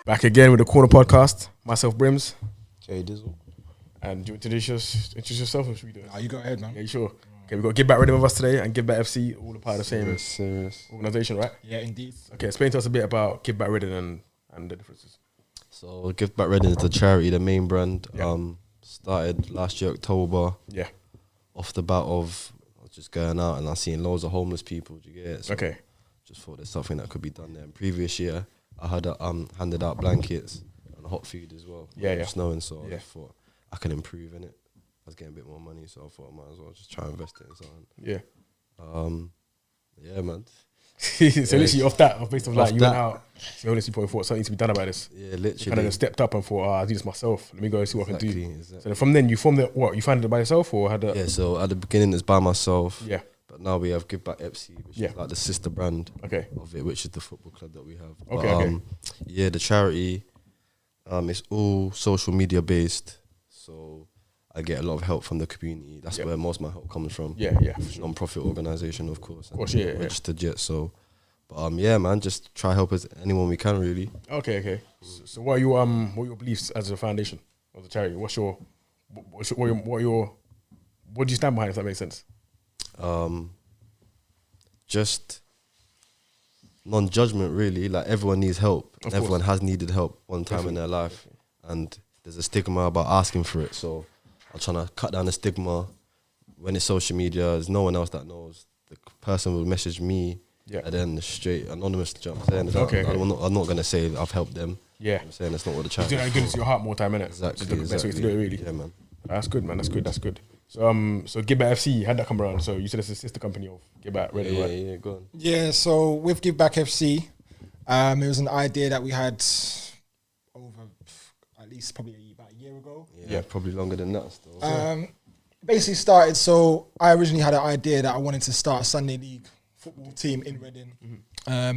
Back again with the Corner Podcast. Myself, Brims. Jay Dizzle. And do you introduce yourself or should we do it? Nah, you go ahead, man. Yeah, you sure? Okay, we've got Give Back Reading with us today and Give Back FC, all a part of the same Serious. organisation, right? Yeah, indeed. Okay, explain to us a bit about Give Back Reading and the differences. So Give Back Reading is the charity, the main brand. Yeah. Started last year October. Yeah. Off the bat of I was just going out and I seen loads of homeless people. Do you get it? So Okay. just thought there's something that could be done there. And previous year I had handed out blankets and hot food as well. Yeah, It was yeah. snowing, so I Yeah. just thought I can improve in it. I was getting a bit more money, so I thought I might as well just try and invest it in something. Yeah. Yeah, man. So literally off that, you went that. out, so honestly probably thought something needs to be done about this. Yeah, Kind literally. of stepped up and thought, I do this myself. Let me go and see what I can do. Exactly. So then from then you formed it, what, you founded it by yourself or had a... Yeah, so at the beginning it's by myself. Yeah. But now we have Give Back FC, which Yeah. is like the sister brand Okay. of it, which is the football club that we have. Okay, But, okay. Yeah, the charity, it's all social media based. So I get a lot of help from the community. That's Yeah. where most of my help comes from. Yeah, yeah, for sure. Non-profit organisation, of course. Of course, yeah, yeah. Registered yet, so. But yeah, man, just try help as anyone we can, really. Okay. So what are your beliefs as a foundation of the charity? What do you stand behind, if that makes sense? Just non-judgment, really. Like everyone needs help. Of Everyone course. has needed help one time in their life, and there's a stigma about asking for it. So I'm trying to cut down the stigma. When it's social media, there's no one else that knows. The person will message me, Yeah. and then straight anonymous. Do you know what I'm saying? Okay. I'm not gonna say that I've helped them. Yeah. I'm saying that's not what the You charity. do that goodness to your heart more time, innit? Exactly. Which is the best way to do it, really. Yeah, man. That's good, man. That's good. So Give Back FC, how'd that come around? So you said it's a sister company of Give Back Reading, Yeah, right? yeah, go on. Yeah, so with Give Back FC, it was an idea that we had over at least probably about a year ago. Yeah, probably longer than that still. Basically started, so I originally had an idea that I wanted to start a Sunday League football team in Reading,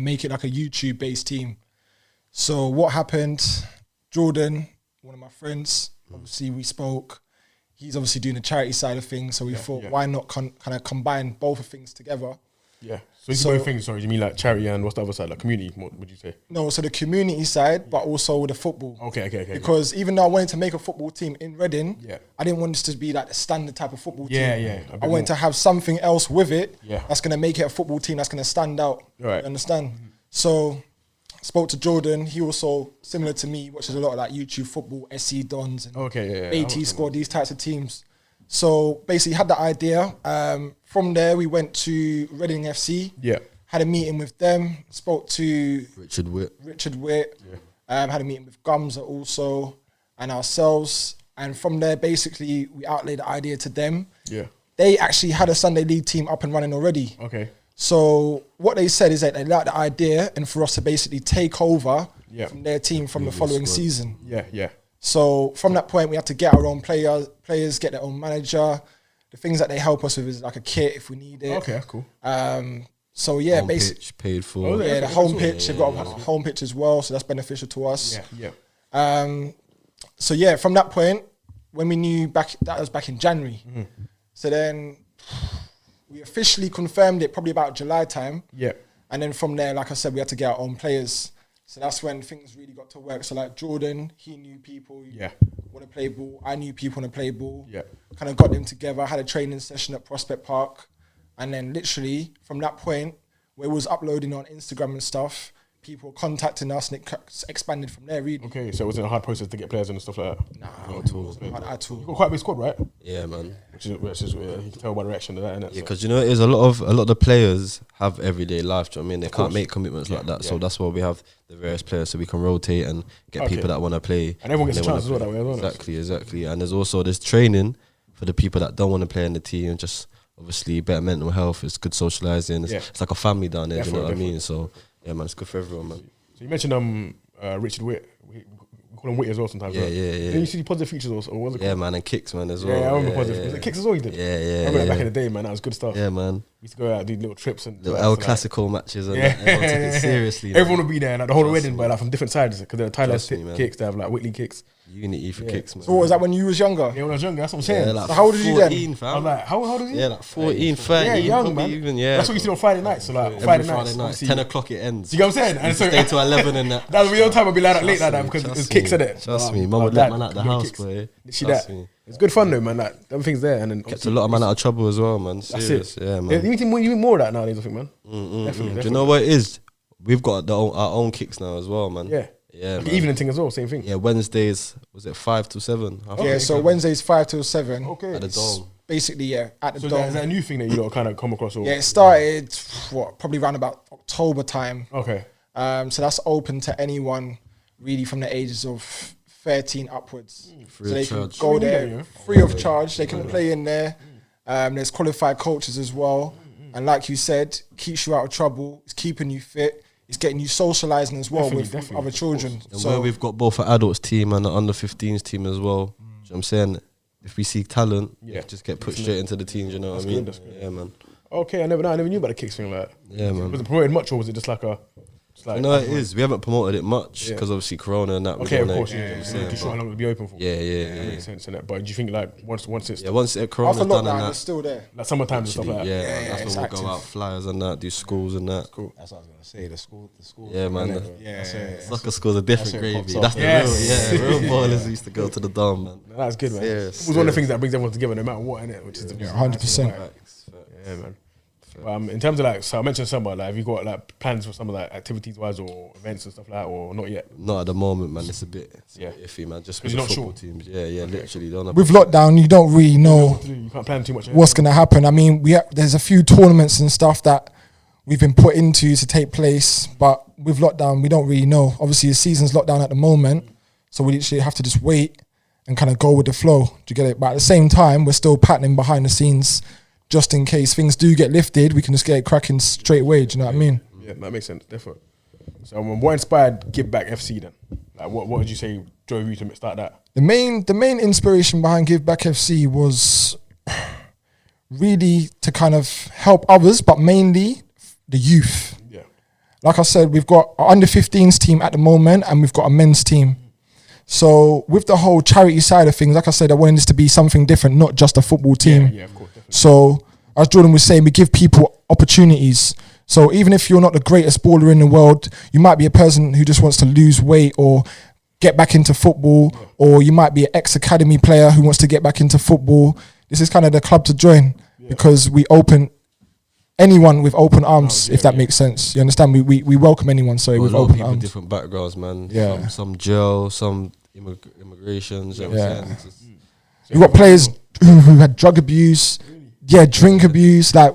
make it like a YouTube-based team. So what happened, Jordan, one of my friends, obviously we spoke, he's obviously doing the charity side of things, so we thought, yeah. why not kind of combine both of things together? Yeah. So it's So- both things, sorry, you mean like charity and what's the other side? Like community, what would you say? No, so the community side, but also with the football. Okay. Because even though I wanted to make a football team in Reading, Yeah. I didn't want this to be like the standard type of football Yeah, team. yeah, a bit I wanted to have something else with it Yeah. that's going to make it a football team that's going to stand out. Right. You understand? So spoke to Jordan. He also, similar to me, watches a lot of like YouTube football, SC Dons and Okay, yeah. AT Squad, these types of teams. So basically had the idea. From there, we went to Reading FC. Yeah. Had a meeting with them. Spoke to Richard Witt. Richard Witt. Had a meeting with Gumza also and ourselves. And from there, basically, we outlaid the idea to them. Yeah. They actually had a Sunday League team up and running already. Okay. So what they said is that they liked the idea and for us to basically take over Yeah. from their team from the Previous following squad. season. Yeah. So from that point, we had to get our own players, get their own manager. The things that they help us with is like a kit if we need it. Okay, that's cool. So yeah, Home basically, pitch paid for. Oh, yeah, the that's home cool. pitch. They've got a home pitch as well, so that's beneficial to us. Yeah. So yeah, from that point, when we knew that was back in January. Mm-hmm. So then we officially confirmed it probably about July time. Yeah. And then from there, like I said, we had to get our own players. So that's when things really got to work. So like Jordan, he knew people Yeah. want to play ball. I knew people want to play ball. Yeah. Kind of got them together, had a training session at Prospect Park. And then literally from that point, where we was uploading on Instagram and stuff, people were contacting us and it expanded from there really. Okay, so it wasn't a hard process to get players and stuff like that. Nah, Not at all. not at all. You got quite a big squad, right? Yeah, man. Which is you can tell by the reaction to that, innit? Yeah, because you know, it is a lot of the players have everyday life. Do you know what I mean? They can't course. make commitments like that. So yeah. that's why we have the various players, so we can rotate and get Okay. people that want to play. And everyone gets they a wanna chance as well play. that way as well, innit? Exactly. And there's also this training for the people that don't want to play in the team. Just obviously better mental health. It's good socializing. Yeah. It's like a family down there. Do you know what I Definitely, mean? So yeah, man, it's good for everyone, man. So you mentioned Richard Witt. We call him Witt as well sometimes. Yeah, right? yeah. Then you see the positive features also. Or was it Yeah, called? man, and kicks, man, as well. Yeah, I remember positive. Was it Kicks as well he did? Yeah, I remember that back in the day, man. That was good stuff. Yeah, man. We used to go out, do little trips and Little to, El like, Clasico matches and Yeah. that. Everyone took it seriously. Everyone would be there, like the whole Trust wedding, me. but like from different sides because there are Tyler Trust me, man. kicks, they have like Whitley kicks. Unity for kicks, man. So what was that when you was younger? Yeah, when I was younger, that's what I'm saying. Yeah, like So how old was you then? 14, I fam. was like, how old is he? Yeah, like 14, 13. Yeah, young probably man. Even, yeah. That's what you see on Friday nights. So like Every Friday Friday nights, night, obviously- 10 o'clock it ends. You get what I'm saying? And so Stay till 11 and that. that's the only time I'd be late like that because Trust it's kicks me. in it. Trust me, mum would let man out the house, boy. See Trust that? me. It's good fun though, man. Like everything's there, and then Kept a lot of man out of trouble as well, man. That's Serious. it. Yeah, Yeah, man. you need more of that nowadays, I think, man. Do you know what it is? We've got our own kicks now as well, man. Yeah. Yeah, Like man. evening thing as well, same thing. Yeah, Wednesdays, was it 5 to 7? Yeah, so Wednesdays 5 till 7. Okay. At the Dome. Basically, yeah, at the So Dome. is that a new thing that you lot kind of come across? Or? Yeah, it started probably around about October time. Okay. So that's open to anyone really from the ages of 13 upwards. Free so they of charge. can go Oh, there yeah. free of charge. They can play in there. There's qualified coaches as well. And like you said, keeps you out of trouble. It's keeping you fit. It's getting you socializing as well with Definitely, other of children. And So where we've got both an adults team and an under 15s team as well. Do you know what I'm saying? If we see talent, Yeah. just get put straight into the teams, you know what I mean? that's good. Yeah, man. Okay, I never knew about the kicks thing like that. Yeah, man. Was it promoted much or was it just like a? Just like, You know, it is. We haven't promoted it much Yeah. because obviously Corona and that. Okay, of was on course. it, Yeah, you know what I'm yeah. saying? Too sure how long it'll be open for. Yeah, yeah, That yeah. makes sense in that. But do you think like once it's Yeah, once Corona's after done and lockdown, it's that, still there. like summertime and stuff actually, like that? yeah, yeah, that's it's when we'll go active. out flyers and that, do schools and that. Cool. That's what I was gonna say. The school. Yeah, man. Yeah, Soccer schools are different That's where it gravy. pops That's up. the Yes. real ballers used to go to the Dome, man. That's good, man. Serious, It was one of the things that brings everyone together, no matter what, innit? Which is the 100%. Yeah, man. In terms of like, so I mentioned some, but like, have you got like plans for some of like activities wise or events and stuff like that, or not yet? Not at the moment, man. It's a bit Yeah. iffy, man. Just 'Cause with you're the not football sure? teams. Yeah, literally. Don't have With lockdown, you don't really know You can't plan too much. what's going to happen. I mean, there's a few tournaments and stuff that we've been put into to take place, but with lockdown, we don't really know. Obviously, the season's locked down at the moment, so we literally have to just wait and kind of go with the flow. Do you get it? But at the same time, we're still patterning behind the scenes just in case things do get lifted. We can just get it cracking straight away. Do you know what I mean? Yeah, that makes sense, definitely. So, what inspired Give Back FC then? Like, what would you say drove you to start that? The main inspiration behind Give Back FC was really to kind of help others, but mainly the youth. Yeah, Like I said, we've got our under 15s team at the moment and we've got a men's team. So with the whole charity side of things, like I said, I wanted this to be something different, not just a football team. yeah, of course, definitely. So as Jordan was saying, we give people opportunities. So even if you're not the greatest baller in the world, you might be a person who just wants to lose weight or get back into football, or you might be an ex-academy player who wants to get back into football. This is kind of the club to join because we open anyone with open arms, if that makes sense. You understand? We welcome anyone, sorry, Well, with a lot of open people, arms. different backgrounds, man. Yeah. Some jail, some immigrations. You know what I'm Yeah. saying? It's just- You've got players who had drug abuse, drink abuse, like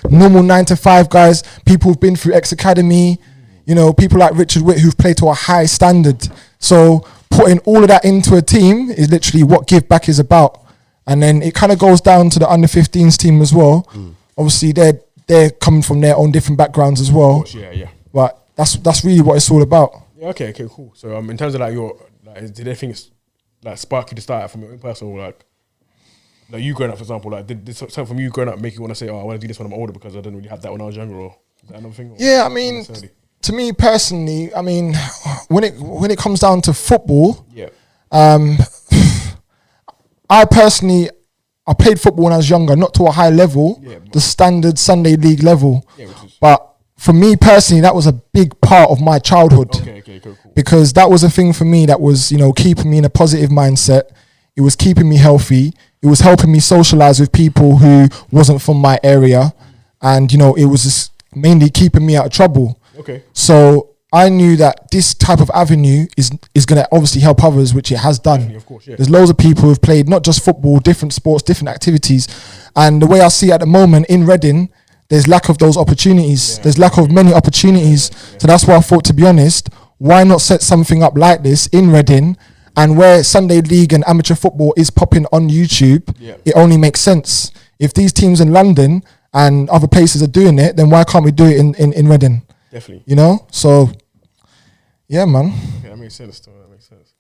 normal 9 to 5 guys, people who've been through ex-academy, you know, people like Richard Witt who've played to a high standard. So putting all of that into a team is literally what Give Back is about. And then it kind of goes down to the under 15s team as well. Obviously, they're coming from their own different backgrounds as well. Yeah. But that's really what it's all about. Yeah, okay, cool. So in terms of like your, did they think it's like spark you to start from your own personal like you growing up, for example, like did something from you growing up make you want to say, oh, I want to do this when I'm older because I didn't really have that when I was younger, or is that another thing? Or Yeah, I not mean, necessarily? to me personally, I mean, when it comes down to football, Yeah, I personally, I played football when I was younger, not to a high level, Yeah, the standard Sunday league level. Yeah, which is- But for me personally, that was a big part of my childhood. okay, cool. Because that was a thing for me that was, you know, keeping me in a positive mindset. It was keeping me healthy. It was helping me socialize with people who wasn't from my area. And, you know, it was just mainly keeping me out of trouble. Okay, So I knew that this type of avenue is going to obviously help others, which it has done. Definitely, of course, yeah. There's loads of people who've played not just football, different sports, different activities. And the way I see it at the moment in Reading, there's lack of those opportunities. There's lack of many opportunities. So that's why I thought, to be honest, why not set something up like this in Reading? And where Sunday League and amateur football is popping on YouTube, Yeah. it only makes sense. If these teams in London and other places are doing it, then why can't we do it in Reading? definitely. You know? So, yeah, man. Yeah, that makes sense. That makes sense.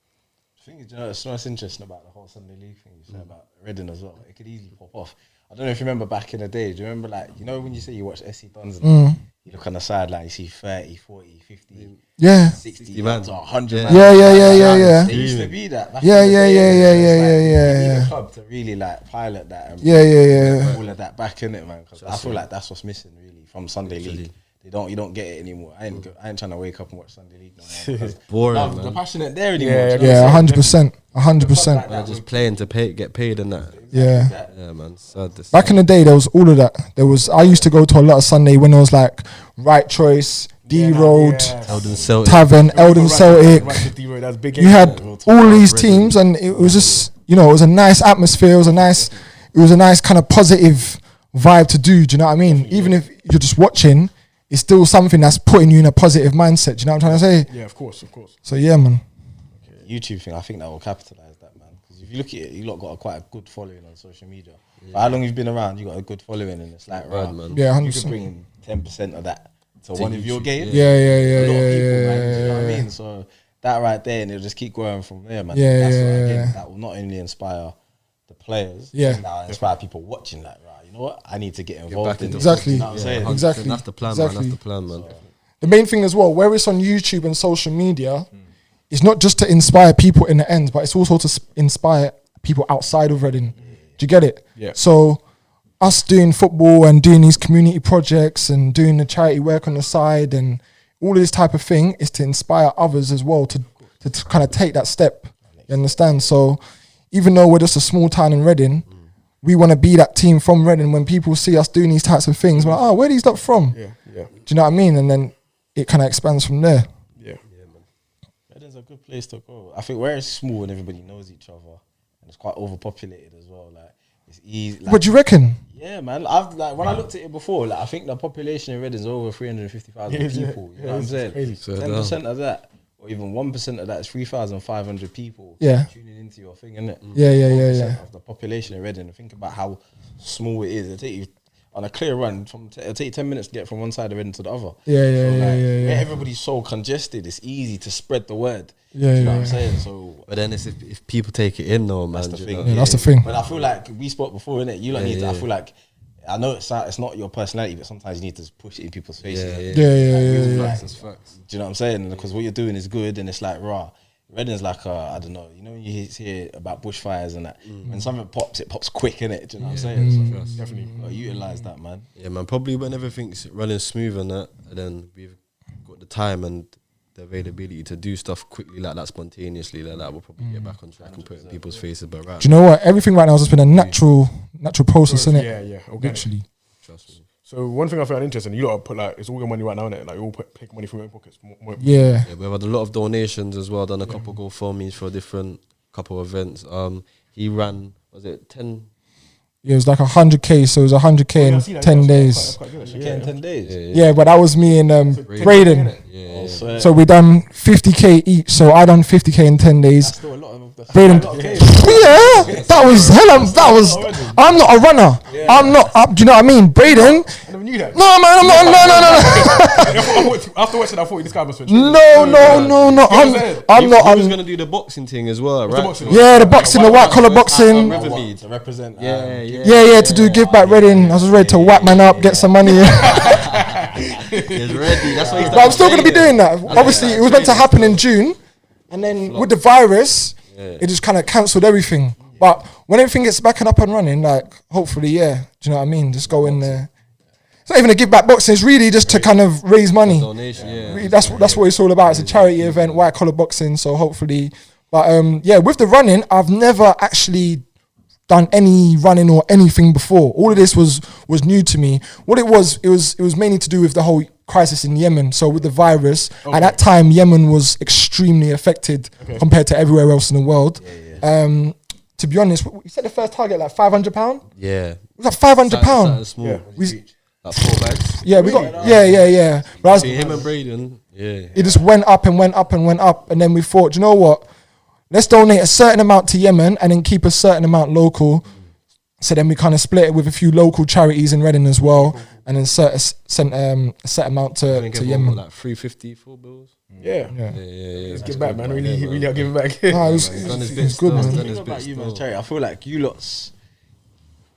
I think it's, you know, it's interesting about the whole Sunday League thing you said about Reading as well. It could easily pop off. I don't know if you remember back in the day. Do you remember, like, you know, when you say you watch SC Dons, and you look on the sideline, you see 30, 40, 50, Yeah. 60 man. to 100 Yeah. man. Yeah. It used to be that. back Yeah, in the yeah, day, yeah, and yeah, it's yeah, like, yeah, you yeah, need yeah. a club to really like pilot that and Yeah. all of that back in it, man. Because I feel like that's what's missing really from Sunday League. You don't get it anymore. I ain't trying to wake up and watch Sunday League no more. because Boring, love, man. the passionate there anymore. Yeah, do you know Yeah, what I'm 100%. 100%. Man, just playing to get paid and that. Yeah. saying? Yeah, man. Sad to see. Back in the day, there was all of that. I used to go to a lot of Sunday when it was like Right Choice, D Road, Eldon Celtic. Tavern, Eldon Celtic. That's big. You had We'll talk all about these Reading. teams, and it was just, you know, it was a nice atmosphere. It was a nice kind of positive vibe to do. Do you know what I mean? Even if you're just watching, it's still something that's putting you in a positive mindset. Do you know what I'm trying to say? Yeah, of course. So yeah, man. YouTube thing, I think that will capitalize that, man. Because if you look at it, you lot got quite a good following on social media. For how long you've been around, you got a good following, and it's like, right, man. Yeah, you could 100%. bring 10% of that to one of your YouTube, games. Yeah, A lot of people, yeah. man. Do you know what I mean? So that right there, and it'll just keep going from there, man. Yeah, That's yeah, what, yeah, again, yeah. that will not only inspire the players, Yeah. now inspire people watching. Like, right, you know what? I need to get involved back in into this. Exactly. You know what I'm saying? Exactly. That's the plan, Exactly. man. That's the plan, man. The main thing as well, where it's on YouTube and social media, it's not just to inspire people in the end, but it's also to inspire people outside of Reading. Do you get it? Yeah. So us doing football and doing these community projects and doing the charity work on the side and all of this type of thing is to inspire others as well to kind of take that step. You understand? So even though we're just a small town in Reading, we want to be that team from Reading. When people see us doing these types of things, we're like, oh, where are these lot from? Yeah. Do you know what I mean? And then it kind of expands from there. Yeah. Reading's a good place to go. I think where it's small and everybody knows each other, and it's quite overpopulated as well. Like, it's easy. Like, What do you reckon? yeah, man. I've like when I looked at it before, like I think the population in Reading is over 350,000 Yeah, people. You know what I'm it's saying? crazy. 10% of that, or even 1% of that is 3,500 people. Yeah. tuning into your thing, innit? Yeah. 1% of the population in Reading. Think about how small it is. It'll take you on a clear run it'll take you 10 minutes to get from one side of Reading to the other. Yeah. Where everybody's so congested, it's easy to spread the word. Yeah, you know yeah, what I'm yeah. saying? So But then it's if people take it in, though, man. that's the do you thing. know? Yeah, that's the thing. But I feel like we spoke before, innit? You like Yeah, need to, I yeah. feel like, I know it's not your personality, but sometimes you need to push it in people's faces. Yeah. Like, That's facts. do you know what I'm saying? Because what you're doing is good, and it's like raw. Reading's like I don't know. You know when you hear about bushfires and that, when something pops, it pops quick, innit? Do you know what I'm saying? So Definitely. gotta utilize that, man. Yeah, man. Probably when everything's running smooth and that, and then we've got the time and the availability to do stuff quickly like that, spontaneously like that, we'll probably get back on track and put it in people's faces. But right, Do you know what? Everything right now has just been a natural process, isn't it? Yeah. Organic. Literally. trust me. So one thing I found interesting, you lot put like it's all your money right now, innit? Like you all take money from your own pockets. Yeah. Yeah, we've had a lot of donations as well. Done a couple GoFundMes for different couple events. He ran, was it 10? Yeah, it was like 100K, so it was 100K Yeah, I in see that. 10 That's days. quite good, actually. Okay, in Yeah. 10 days. Yeah, but that was me and Braden. Yeah, So, So we done 50K each. So I done 50K in 10 days. that's still a lot of Braden. Yeah, that was hella. I'm not a runner. I'm not. Do you know what I mean? Braden. I never knew that. No, man. I'm not. No. After watching, I thought this guy was switching. No. I'm not. He was gonna do the boxing thing as well, right? boxing? Yeah, the boxing, the white collar boxing. Rivermead. to represent. Yeah, to do give back Reading. I was ready to whack man up, get some money. He's ready. That's what he's But I'm still gonna be doing that. Obviously, it was meant to happen in June, and then with the virus, it just kind of cancelled everything. But when everything gets back and up and running, like hopefully, yeah, do you know what I mean? Just go in there. It's not even a give back boxing. It's really just to kind of raise money. Donation, yeah. Really, that's what it's all about. It's a charity event, white collar boxing. So hopefully, but yeah, with the running, I've never actually done any running or anything before. All of this was new to me. What it was mainly to do with the whole crisis in Yemen. So with the virus, at that time, Yemen was extremely affected compared to everywhere else in the world. To be honest, you said the first target like £500. Yeah. It was like £500. Something small. Yeah. Like 4 bags. Yeah, we got yeah. But I was, See him and Braden. Yeah. it just went up and went up and went up, and then we thought, you know what? Let's donate a certain amount to Yemen and then keep a certain amount local. So then we kind of split it with a few local charities in Reading as well, and then sent a set amount I to think everyone Yemen. got like 350 4 bills. Yeah. Yeah. Let's give back, man. Really, I'll give it back. No, it was He's done his good, bit still, man. he's done The his thing bit about you, still. man, charity, I feel like you lot's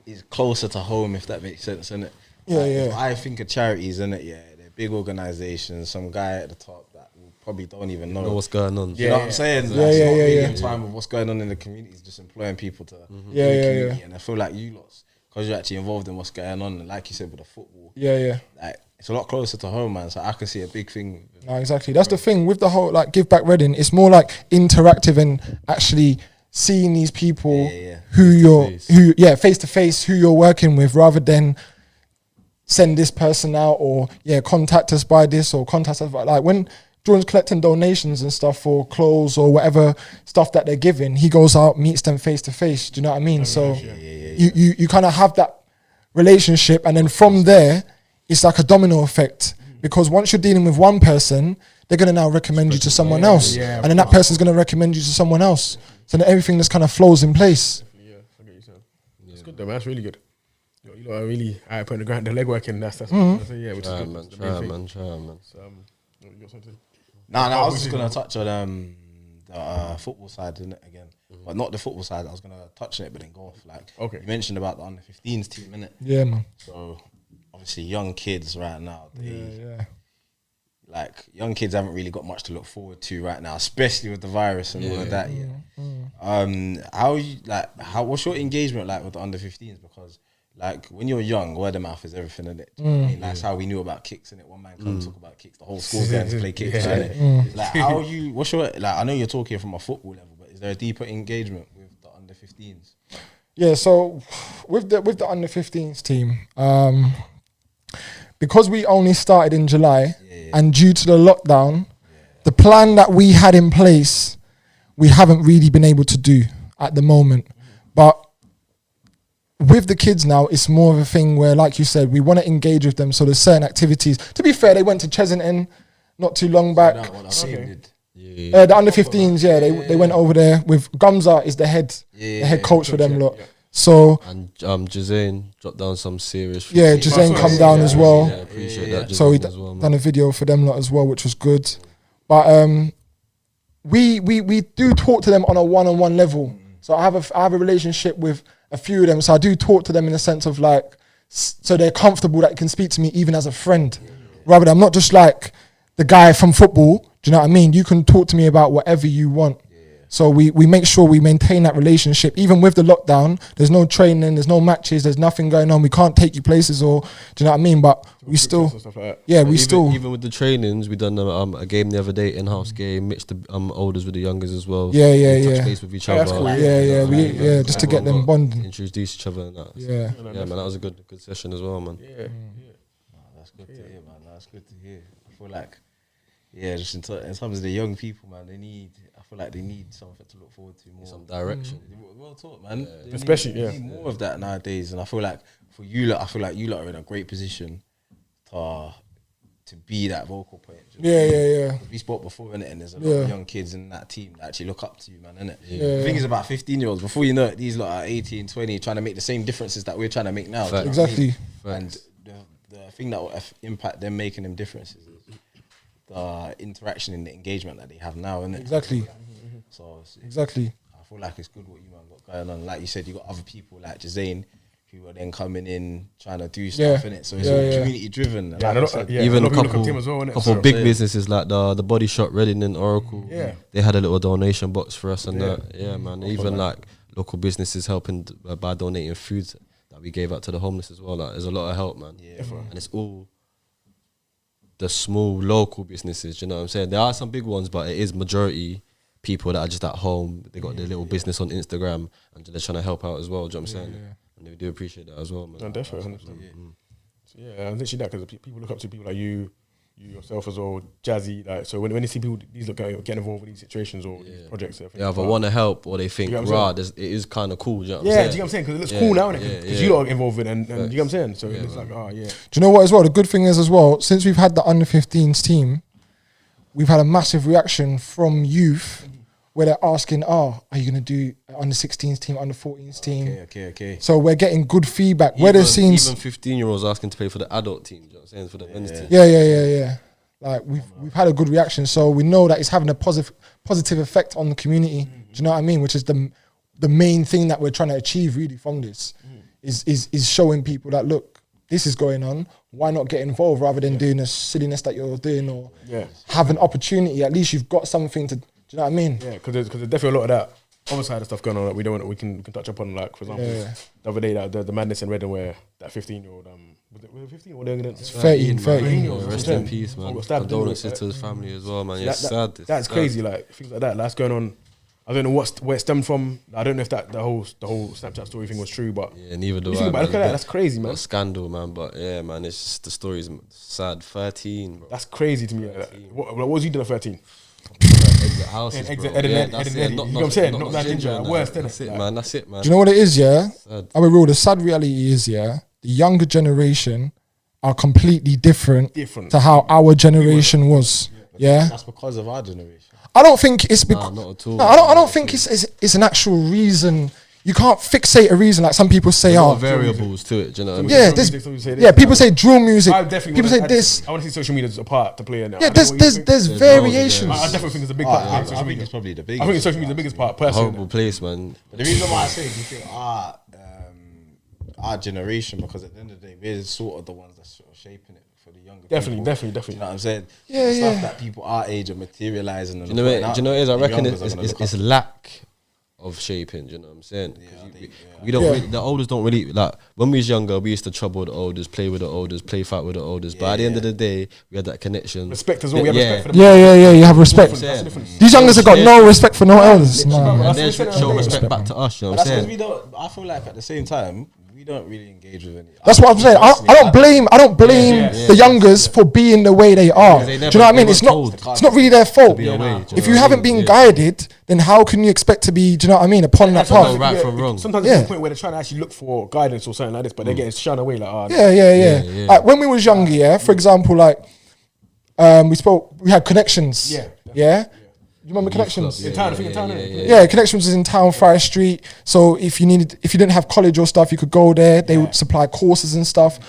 is closer to home, if that makes sense, innit? Yeah, Like, yeah. if I think of charities, innit? Yeah, they're big organisations. Some guy at the top that we probably don't even know. Know what's going on. Do you know what I'm saying? Yeah, Like, it's yeah, not yeah, really yeah. in time with what's going on in the community. It's just employing people to Yeah, the yeah, community. yeah. And I feel like you lot, because you're actually involved in what's going on, and like you said with the football, Yeah. like it's a lot closer to home, man. So I can see a big thing. No, exactly. That's the thing with the whole like Give Back Reading. It's more like interactive and actually seeing these people Yeah. face to face who you're working with, rather than send this person out or contact us by this or contact us by, like when Jordan's collecting donations and stuff for clothes or whatever stuff that they're giving, he goes out, meets them face to face. Do you know what I mean? So you kind of have that relationship, and then from there it's like a domino effect, because once you're dealing with one person, they're going to now recommend you to someone else, yeah, and then that person's going to recommend you to someone else, so then everything just kind of flows in place. Yeah, I get you saying. It's good though, man. That's really good. You know, I really put the legwork in. That's yeah, which is Try, good. man. That's the main thing. Try, man. So, you got something? No, I was just gonna touch on the football side in it again, but not the football side. I was gonna touch on it, but then go off. Like, Okay. you mentioned about the under-15s team, innit? Yeah, man. So obviously, young kids right now, Yeah. like young kids haven't really got much to look forward to right now, especially with the virus and all of that. Yeah. What's your engagement like with the under-15s? Because like when you're young, word of mouth is everything, innit? I mean, that's how we knew about kicks, innit? One man come talk about kicks, the whole school's going to play kicks, innit? Like, how are you? What's your like? I know you're talking from a football level, but is there a deeper engagement with the under-15s? Yeah, so with the under-15s team, because we only started in July, and due to the lockdown, the plan that we had in place, we haven't really been able to do at the moment. But with the kids now, it's more of a thing where, like you said, we want to engage with them. So there's certain activities. To be fair, they went to Chesington not too long back. The under-15s, they went over there with Gumza is the head coach for them lot. So And Jazane dropped down some serious. Jazane come down as well. Yeah, appreciate that. So we Jazane as well, man. done a video for them lot as well, which was good. But we do talk to them on a one-on-one level. So I have a relationship with a few of them. So I do talk to them in the sense of like, so they're comfortable that they can speak to me even as a friend. Rather than I'm not just like the guy from football. Do you know what I mean? You can talk to me about whatever you want. So we make sure we maintain that relationship. Even with the lockdown, there's no training, there's no matches, there's nothing going on. We can't take you places, or do you know what I mean? But we still, Stuff like that. yeah, But we still, even with the trainings, we done a game the other day, in-house game, mixed the olders with the youngers as well. Yeah, We touch yeah. base with each Oh, other. that's cool. yeah, just to get them bonding. Introduce each other and that. Yeah. Yeah, man, that was a good session as well, man. Yeah. That's good to hear, man. That's good to hear. I feel like, just in terms of the young people, man, I feel like they need something to look forward to more. Some direction. Well taught, man. They Especially, they need more of that nowadays. And I feel like for you lot, you lot are in a great position to be that vocal point. Do you know what I mean? Yeah. We spoke before, innit? And there's a lot of young kids in that team that actually look up to you, man, innit? Yeah. The thing is about 15-year-olds, before you know it, these lot are 18, 20, trying to make the same differences that we're trying to make now. Do you know what I mean? Exactly. And the thing that will impact them making them differences is the interaction and the engagement that they have now, innit? Exactly. So Exactly. I feel like it's good what you man got going on. Like you said, you got other people like Jazane who are then coming in trying to do stuff in it. So it's all community driven. And Yeah, like and I a said, lot- Even a a lot of people look couple, up to him as well, innit? couple So- big businesses like the Body Shop, Reading and Oracle. Yeah. They had a little donation box for us and Yeah. that. Yeah, man. Even like local businesses helping by donating food that we gave out to the homeless as well. Like, there's a lot of help, man. Yeah, And it's all the small local businesses. You know what I'm saying? There are some big ones, but it is majority people that are just at home. They got their little business on Instagram and they're trying to help out as well. Do you know what I'm saying? And we do appreciate that as well, man. No, definitely. 100%. So, yeah, I'm literally that because people look up to people like you yourself as well, Jazzy. Like, so when you see people, these look get involved with these situations or these projects, I think They either it's want to help or they think, You know what I'm rah, it is kind of cool. Do you know what I'm yeah, saying? do you know what I'm saying? Because it looks Yeah, cool now, innit? yeah, Because yeah. you lot are involved with it, and you know what I'm saying? So it's like, oh, yeah. Do you know what as well? The good thing is as well, since we've had the under-15s team, we've had a massive reaction from youth where they're asking, are you going to do under-16s team, under-14s team? Okay. So we're getting good feedback. Where they're seeing... Even 15-year-olds asking to play for the adult team. Do you know what I'm saying? For the men's team. Yeah. Like we've had a good reaction, so we know that it's having a positive effect on the community. Do you know what I mean? Which is the main thing that we're trying to achieve really from this. is showing people that look, this is going on. Why not get involved rather than doing the silliness that you're doing or have an opportunity? At least you've got something to. Do you know what I mean? Yeah, because there's definitely a lot of that other side of stuff going on that we can touch upon. Like, for example, the other day, that the madness in Reading where that 15-year-old was it 15 or they're gonna 13. Rest in peace, man. Condolences to his family as well, man. It's sad. That's crazy. Like things like that. That's going on. I don't know where it stemmed from. I don't know if that the whole Snapchat story thing was true, but yeah, neither do you I. think about it, look at that. That's crazy, man. A scandal, man. But yeah, man, it's just, the story's sad. 13, bro. That's crazy to me. What was you doing at 13? Exit houses, bro. Exit Yeah, Ed that's and it. Eddie. You know what I'm saying? Not that ginger. Worse, That's it, man. That's it, man. Do you know what it is? Yeah, Sad. I mean, real. The sad reality is, yeah, the younger generation are completely different to how our generation was. Yeah, That's because of our generation. I don't think it's because. not at all. No, I don't think it's an actual reason. You can't fixate a reason like some people say. There's a lot Oh, of variables to it. Do you know what I mean? yeah, Drill this. music, some people say Yeah, this. people say drill music. I definitely People say wanna- this. I want to see social media as a part to play in there. Yeah, I don't know what you think. there's There's variations. loads I definitely think it's a big part. I of social think media. it's probably the I biggest. think social media is the biggest part, personally. Horrible place, man. But the reason why I say, do you think our generation, because at the end of the day, we're sort of the ones that's sort of shaping it for the younger Definitely, people. definitely, Do you definitely. know what I'm saying? Yeah, The yeah. Stuff that people our age are materializing. And Do you know what? Do you know what it is? I reckon it's it's lack of shaping. Do you know what I'm saying? 'Cause we don't. Yeah. Really, the oldest don't really like. When we was younger, we used to trouble the oldest, play with the oldest, play fight with the oldest. But at the end of the day, we had that connection. Respect as well. We have respect for them. Yeah. You have respect. That's the difference. These youngers have got no respect for no elders. No. And then That's what show I'm respect saying. back to us. You know But what I'm that's because saying? we don't. I feel like at the same time, we don't really engage with any. That's what I'm saying. I don't blame the youngers for being the way they are. They Do you know what I mean? never- It's they weren't not. told It's not really their fault. be away, do you If know you what I haven't mean? been Yeah. guided, then how can you expect to be? Do you know what I mean? Upon that what path. I'm right from wrong. Sometimes Yeah. it's to the point where they're trying to actually look for guidance or something like this, but they're getting shunned away. Like, Yeah. yeah. Like when we was younger, yeah. For example, like we had connections. Yeah. You remember connections? Club, in town, I think in town, innit? Yeah, Connections is in town, Friar Street. So if you didn't have college or stuff, you could go there. They would supply courses and stuff.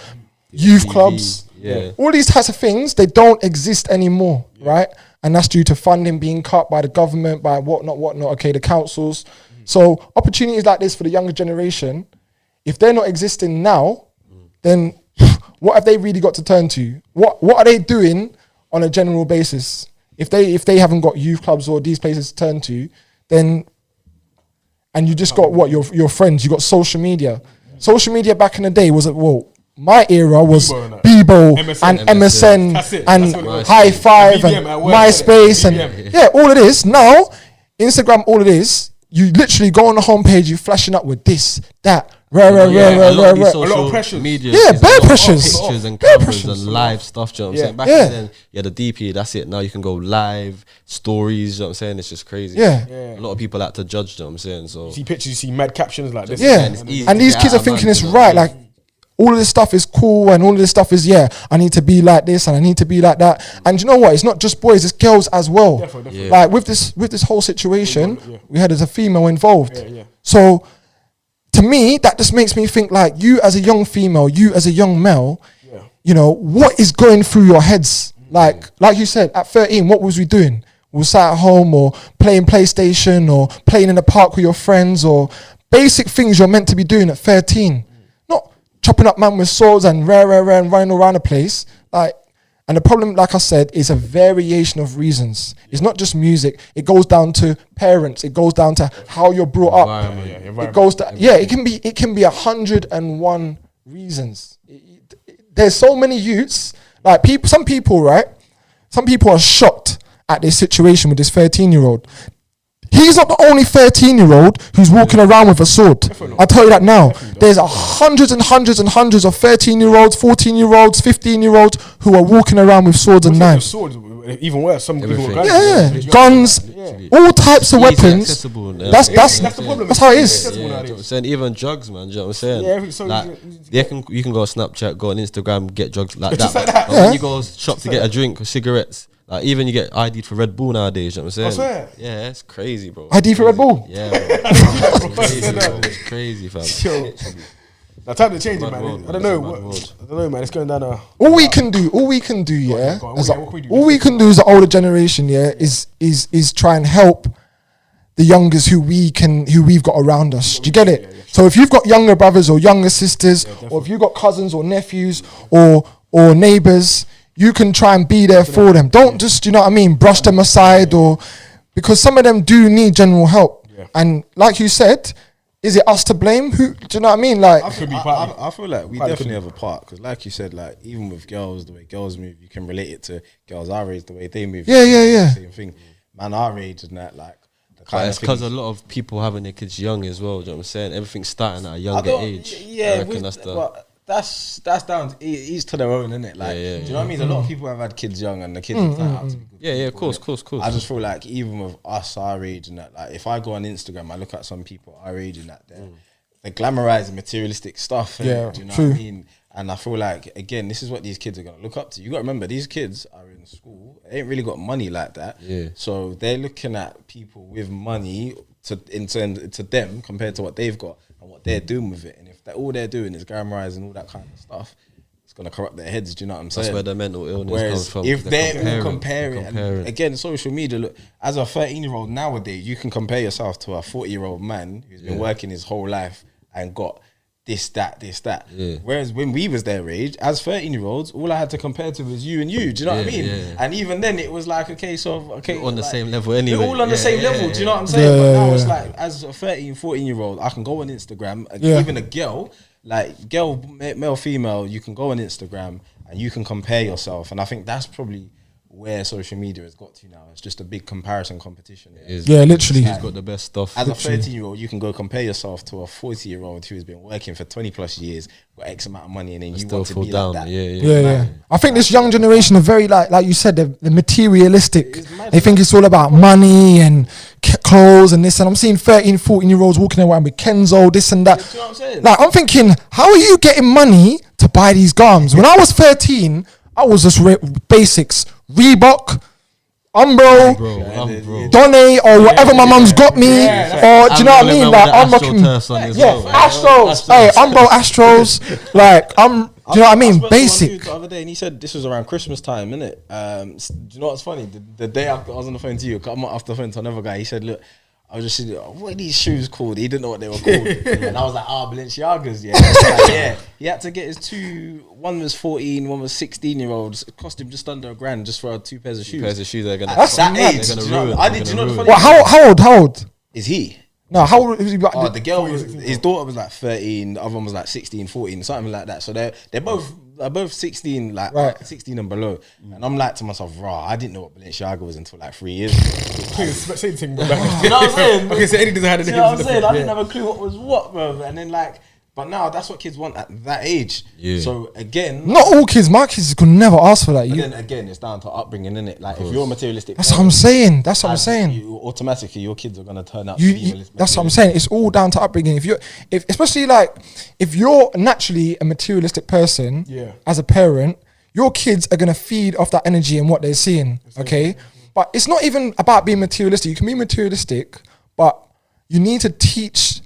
Youth clubs, Yeah. all these types of things, they don't exist anymore, right? And that's due to funding being cut by the government, by whatnot. Okay, the councils. So opportunities like this for the younger generation, if they're not existing now, then what have they really got to turn to? What are they doing on a general basis? If they haven't got youth clubs or these places to turn to, then and you just got your friends, you got social media. Social media back in the day was my era was Bebo and MSN That's it. and That's what it was. High Five and BBM at work, MySpace and BBM. all it is now. Instagram, all it is. You literally go on the homepage, you flashing up with this, that, A lot of these rah. social pressures. media Yeah, is bare a lot of pressures. pictures and Bare cameras pressures. and live stuff. Do you know what I'm saying? Back Yeah. then, the DP. That's it. Now you can go live stories. You know what I'm saying? It's just crazy. Yeah. A lot of people like to judge. You know what I'm saying? So You see pictures, you see mad captions like this. Yeah, it's easy and to these get kids out are of thinking hand, it's you know what I right. mean? Like all of this stuff is cool, and all of this stuff is I need to be like this, and I need to be like that. And you know what? It's not just boys; it's girls as well. Definitely. Yeah. Like with this whole situation, we had as a female involved. Yeah. So to me, that just makes me think like you as a young female, you as a young male, you know what is going through your heads. Like you said, at 13, what was we doing? We sat at home or playing PlayStation or playing in the park with your friends or basic things you're meant to be doing at 13. Not chopping up man with swords and and running around the place. And the problem, like I said, is a variation of reasons. It's not just music. It goes down to parents. It goes down to how you're brought up. Environment. It goes to it can be 101 reasons. There's so many youths. Like some people are shocked at this situation with this 13-year-old. He's not the only 13-year-old who's walking around with a sword. I'll tell you that now. There's hundreds and hundreds and hundreds of 13-year-olds, 14-year-olds, 15-year-olds who are walking around with swords and knives. Swords, even worse. Some people with Everything. guns. Guns, all types of Easy weapons. accessible, yeah. That's the problem. that's how it It's is. accessible Yeah, nowadays. do you know what I'm saying? Even drugs, man. Do you know what I'm saying? Yeah, everything- so like, you can go on Snapchat, go on Instagram, get drugs like that. Just like But that. when you go shop to get a drink or cigarettes, like even you get ID'd for Red Bull nowadays. You know what I'm saying? swear. Yeah, it's crazy, bro. ID for Red Bull? Yeah, bro. It's crazy, bro. It's crazy, fam. Yo. Now time to change it, Mad man. world, I don't man. know. It's a mad I don't know, man. It's going down a. All we can do, yeah. go on. as Yeah, a- what can we do? all we can do as the older generation, yeah, is try and help the youngers who we've got around us. Do you get it? So if you've got younger brothers or younger sisters, or if you've got cousins or nephews or neighbors, you can try and be there for them. Don't just, you know what I mean, brush them aside, or because some of them do need general help. Yeah. And like you said, is it us to blame? Who, do you know what I mean? Like, I feel like we definitely have a part, because like you said, like even with girls, the way girls move, you can relate it to girls our age, the way they move. Yeah. Same thing. Man our age and that, like, the But kind it's of because things. a lot of people having their kids young as well. Do you know what I'm saying? Everything's starting at a I younger don't- age. Yeah, I reckon but that's down to each to their own, isn't it? Like, do you know what I mean? A lot of people have had kids young, and the kids have turned out to be good. Yeah, of people, course. innit? I just feel like even with us our age and that, like if I go on Instagram, I look at some people our age and that, they're glamorizing materialistic stuff. Yeah, do you know true. what I mean? And I feel like, again, this is what these kids are gonna look up to. You got to remember, these kids are in school. They ain't really got money like that. Yeah. So they're looking at people with money to them compared to what they've got and what they're doing with it. And if all they're doing is glamorizing all that kind of stuff, it's gonna corrupt their heads. Do you know what I'm saying? That's where the mental illness Whereas comes from. if they're all comparing, comparing, and again, social media, look, as a 13-year-old nowadays, you can compare yourself to a 40-year-old man who's been working his whole life and got this, that. Yeah. Whereas when we was their age, as 13-year-olds, all I had to compare to was you and you. Do you know what I mean? Yeah. And even then, it was like a case of, okay, on the like, same level anyway. We're all on the Yeah, same yeah, level. yeah, Do you know what I'm saying? Yeah, But now yeah, it's yeah. like, as a 13, 14-year-old, I can go on Instagram, and Yeah. even a girl, like girl, male, female, you can go on Instagram and you can compare yourself. And I think that's probably where social media has got to now. It's just a big comparison competition. Yeah, literally. Who's got the best stuff? As a 13-year-old, you can go compare yourself to a 40-year-old who's been working for 20 plus years, got X amount of money, and then you still want to fall be down. like that. Yeah. I think this young generation are very like you said, they're materialistic. It's mad, They think it's all about money and clothes and this. And I'm seeing 13, 14-year-olds walking around with Kenzo, this and that. Do you know what I'm saying? Like, I'm thinking, how are you getting money to buy these garms? When I was 13, I was just basics. Reebok, Umbro, Bro. Donny, or whatever my mum's got me. Or, do you know what I mean? Like, I'm rocking. Yeah, Astros. Hey, Umbro Astros. Like, do you know what I mean? spoke to one Basic. dude the other day, and he said this was around Christmas time, innit? Do you know what's funny? The day after I was on the phone to you, I'm off the phone to another guy. He said, "Look, I was just saying, what are these shoes called?" He didn't know what they were called, and I was like, Balenciagas, yeah. Like, yeah. He had to get his two. One was 14, one was 16-year-olds. It cost him just under $1,000 just for 2 pairs of shoes. Pairs of shoes they're gonna. That's that mad. age, They're do gonna you know, ruin. I They're did. Do you gonna know the ruin. funny Well, how old? is he? No, how old is he? Oh, the girl was, his daughter was like 13, the other one was like 16, 14, something like that. So they're both 16, like Right. 16 and below. And I'm like to myself, raw, I didn't know what Balenciaga was until like 3 years ago. Same thing. You know what I'm saying? Okay, so any design had a You know what I'm different- saying? I didn't yeah. have a clue what was what, bro. And then like, but now that's what kids want at that age. Yeah. So again, Not all kids. My kids could never ask for that. but You, then again, it's down to upbringing, innit? Like if you're a materialistic, that's what I'm saying. That's what I'm saying. You, automatically, your kids are gonna turn out. to be That's what I'm saying. It's all down to upbringing. If especially like if you're naturally a materialistic person, Yeah. as a parent, your kids are gonna feed off that energy and what they're seeing. Okay, but it's not even about being materialistic. You can be materialistic, but you need to teach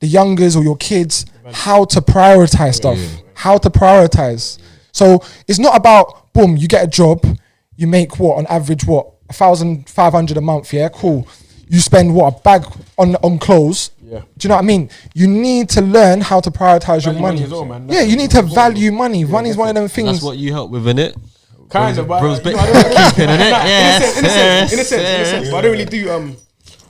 the youngers or your kids how to prioritize stuff, how to prioritize. So it's not about boom, you get a job, you make what on average 1,500 a month. Yeah, cool. You spend a bag on clothes. Yeah. Do you know what I mean? You need to learn how to prioritize your Value money. money as well, man. Yeah, you need to value money. Money is one of them things. That's what you help with, innit? Kind of, but Bro's you know, bit I don't- keeping in it. Nah, Yes, in a sense. But I don't really do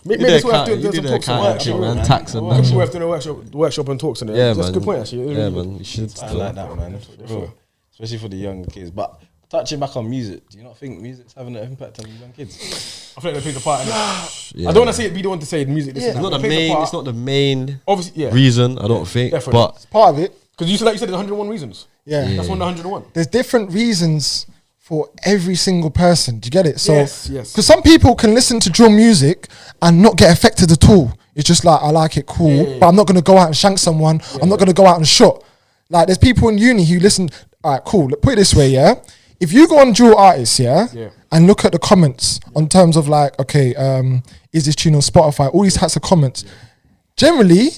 maybe do it's the worth account- doing you do some the talks and accounting, work. man, tax and It's that. worth doing a workshop and talks and Yeah, that's man. a good point actually. Yeah, man. You should. I like that, man. For real. Especially for the young kids. But touching back on music, do you not think music's having an impact on the young kids? I feel like they played the part. innit? Yeah. I don't want to say it, be the one to say music. This It's is not the they played main. part. It's not the main Obviously, yeah. reason. I don't think. Definitely. But Part of it. Because you said, like you said, there's 101 reasons. Yeah. That's one of the 101. There's different reasons for every single person. Do you get it? So, Yes, yes. Because some people can listen to drill music and not get affected at all. It's just like, I like it, cool, but I'm not going to go out and shank someone. I'm not going to go out and shot. Like, there's people in uni who listen, all right, cool, put it this way, yeah? If you go on drill artists, yeah, and look at the comments on terms of like, okay, is this tune on Spotify? All these types of comments. Generally,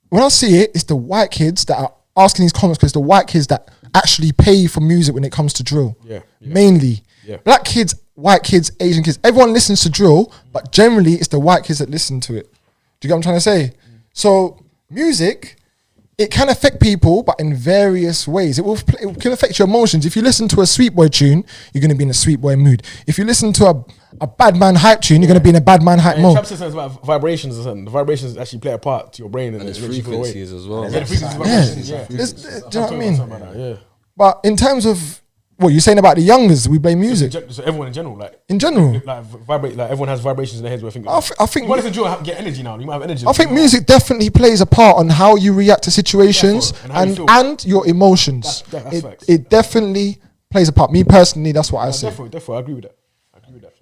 when I see it, it's the white kids that are asking these comments because the white kids that actually pay for music when it comes to drill. Yeah, yeah. Mainly. Yeah. Black kids white kids, Asian kids. Everyone listens to drill, but generally it's the white kids that listen to it. Do you get what I'm trying to say? So music, it can affect people, but in various ways. It can affect your emotions. If you listen to a Sweet Boy tune, you're going to be in a Sweet Boy mood. If you listen to a bad man hype tune, you're going to be in a bad man hype mode. Travis says something about vibrations or something. The vibrations actually play a part to your brain and it's it makes you feel away. frequencies as well. Yeah, the frequencies, vibrations, Yeah. yeah. Do you know what I mean? Something like that, yeah. But in terms of what you're saying about the youngers, we blame music So everyone in general, like in general. like vibrate, like everyone has vibrations in their heads. Where I think, I think you want to enjoy, get energy now. You might have energy. I think music definitely plays a part on how you react to situations Yeah, and how you feel. and your emotions. That's facts. It definitely plays a part. Me personally, that's what I say. Definitely, I agree with that. I agree with that.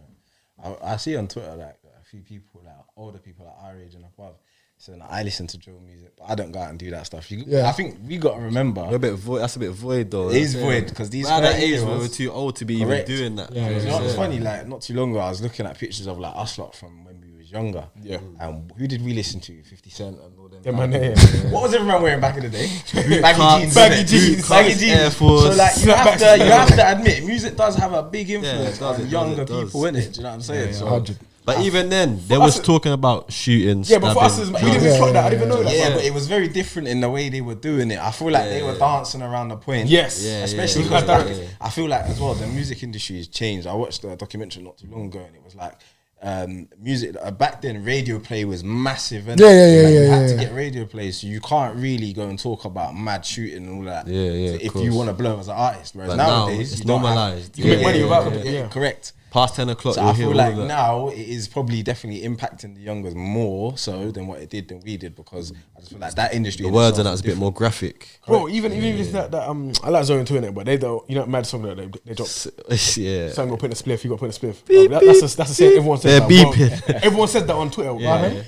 I see on Twitter like a few people, like older people, like our age and above, saying I listen to drill music, but I don't go out and do that stuff. Yeah. I think we got to remember We're a bit void. That's a bit void though. it is void because these We're at that 30 age where years- we're too old to be Correct. even doing that. Yeah, You know, it's funny, like not too long ago, I was looking at pictures of like us lot from when we was younger. Yeah. And who did we listen to? 50 Cent and all them. Yeah, man, guys. yeah. What was everyone wearing back in the day? Cuts, Baggy jeans. baggy innit? jeans, Baggy cuts, jeans. Air Force. So like you have to admit, music does have a big it influence does, on it younger does. people, innit? Do you know what I'm saying? So 100. But even then, they us was talking about shooting. Yeah, but for us, we stabbing, didn't even clock that. I didn't even know that. yeah, bro. but it was very different in the way they were doing it. I feel like they were dancing around the point. Yes. Yeah, Especially yeah, because yeah. like, I feel like as well the music industry has changed. I watched a documentary not too long ago and it was like music back then radio play was massive and Yeah, you had to yeah. get radio play, so you can't really go and talk about mad shooting and all that. Yeah, yeah, So of if course. you want to blow as an artist, whereas But now nowadays it's you don't have- normalised. You can make money without it. Yeah. correct. Past 10 o'clock, So you'll I hear feel all like of that. now it is probably definitely impacting the youngers more so than what it did than we did, because I just feel like that industry. The in words itself and that's is a bit more graphic. Bro, even if it's that I like Zone 2 in it, but they don't. You know, mad song that they dropped. Yeah. Some got put in a spliff. You got put in a spliff. That's the same. Everyone says They're that. beeping. Bro. Everyone said that on Twitter. Yeah. Right?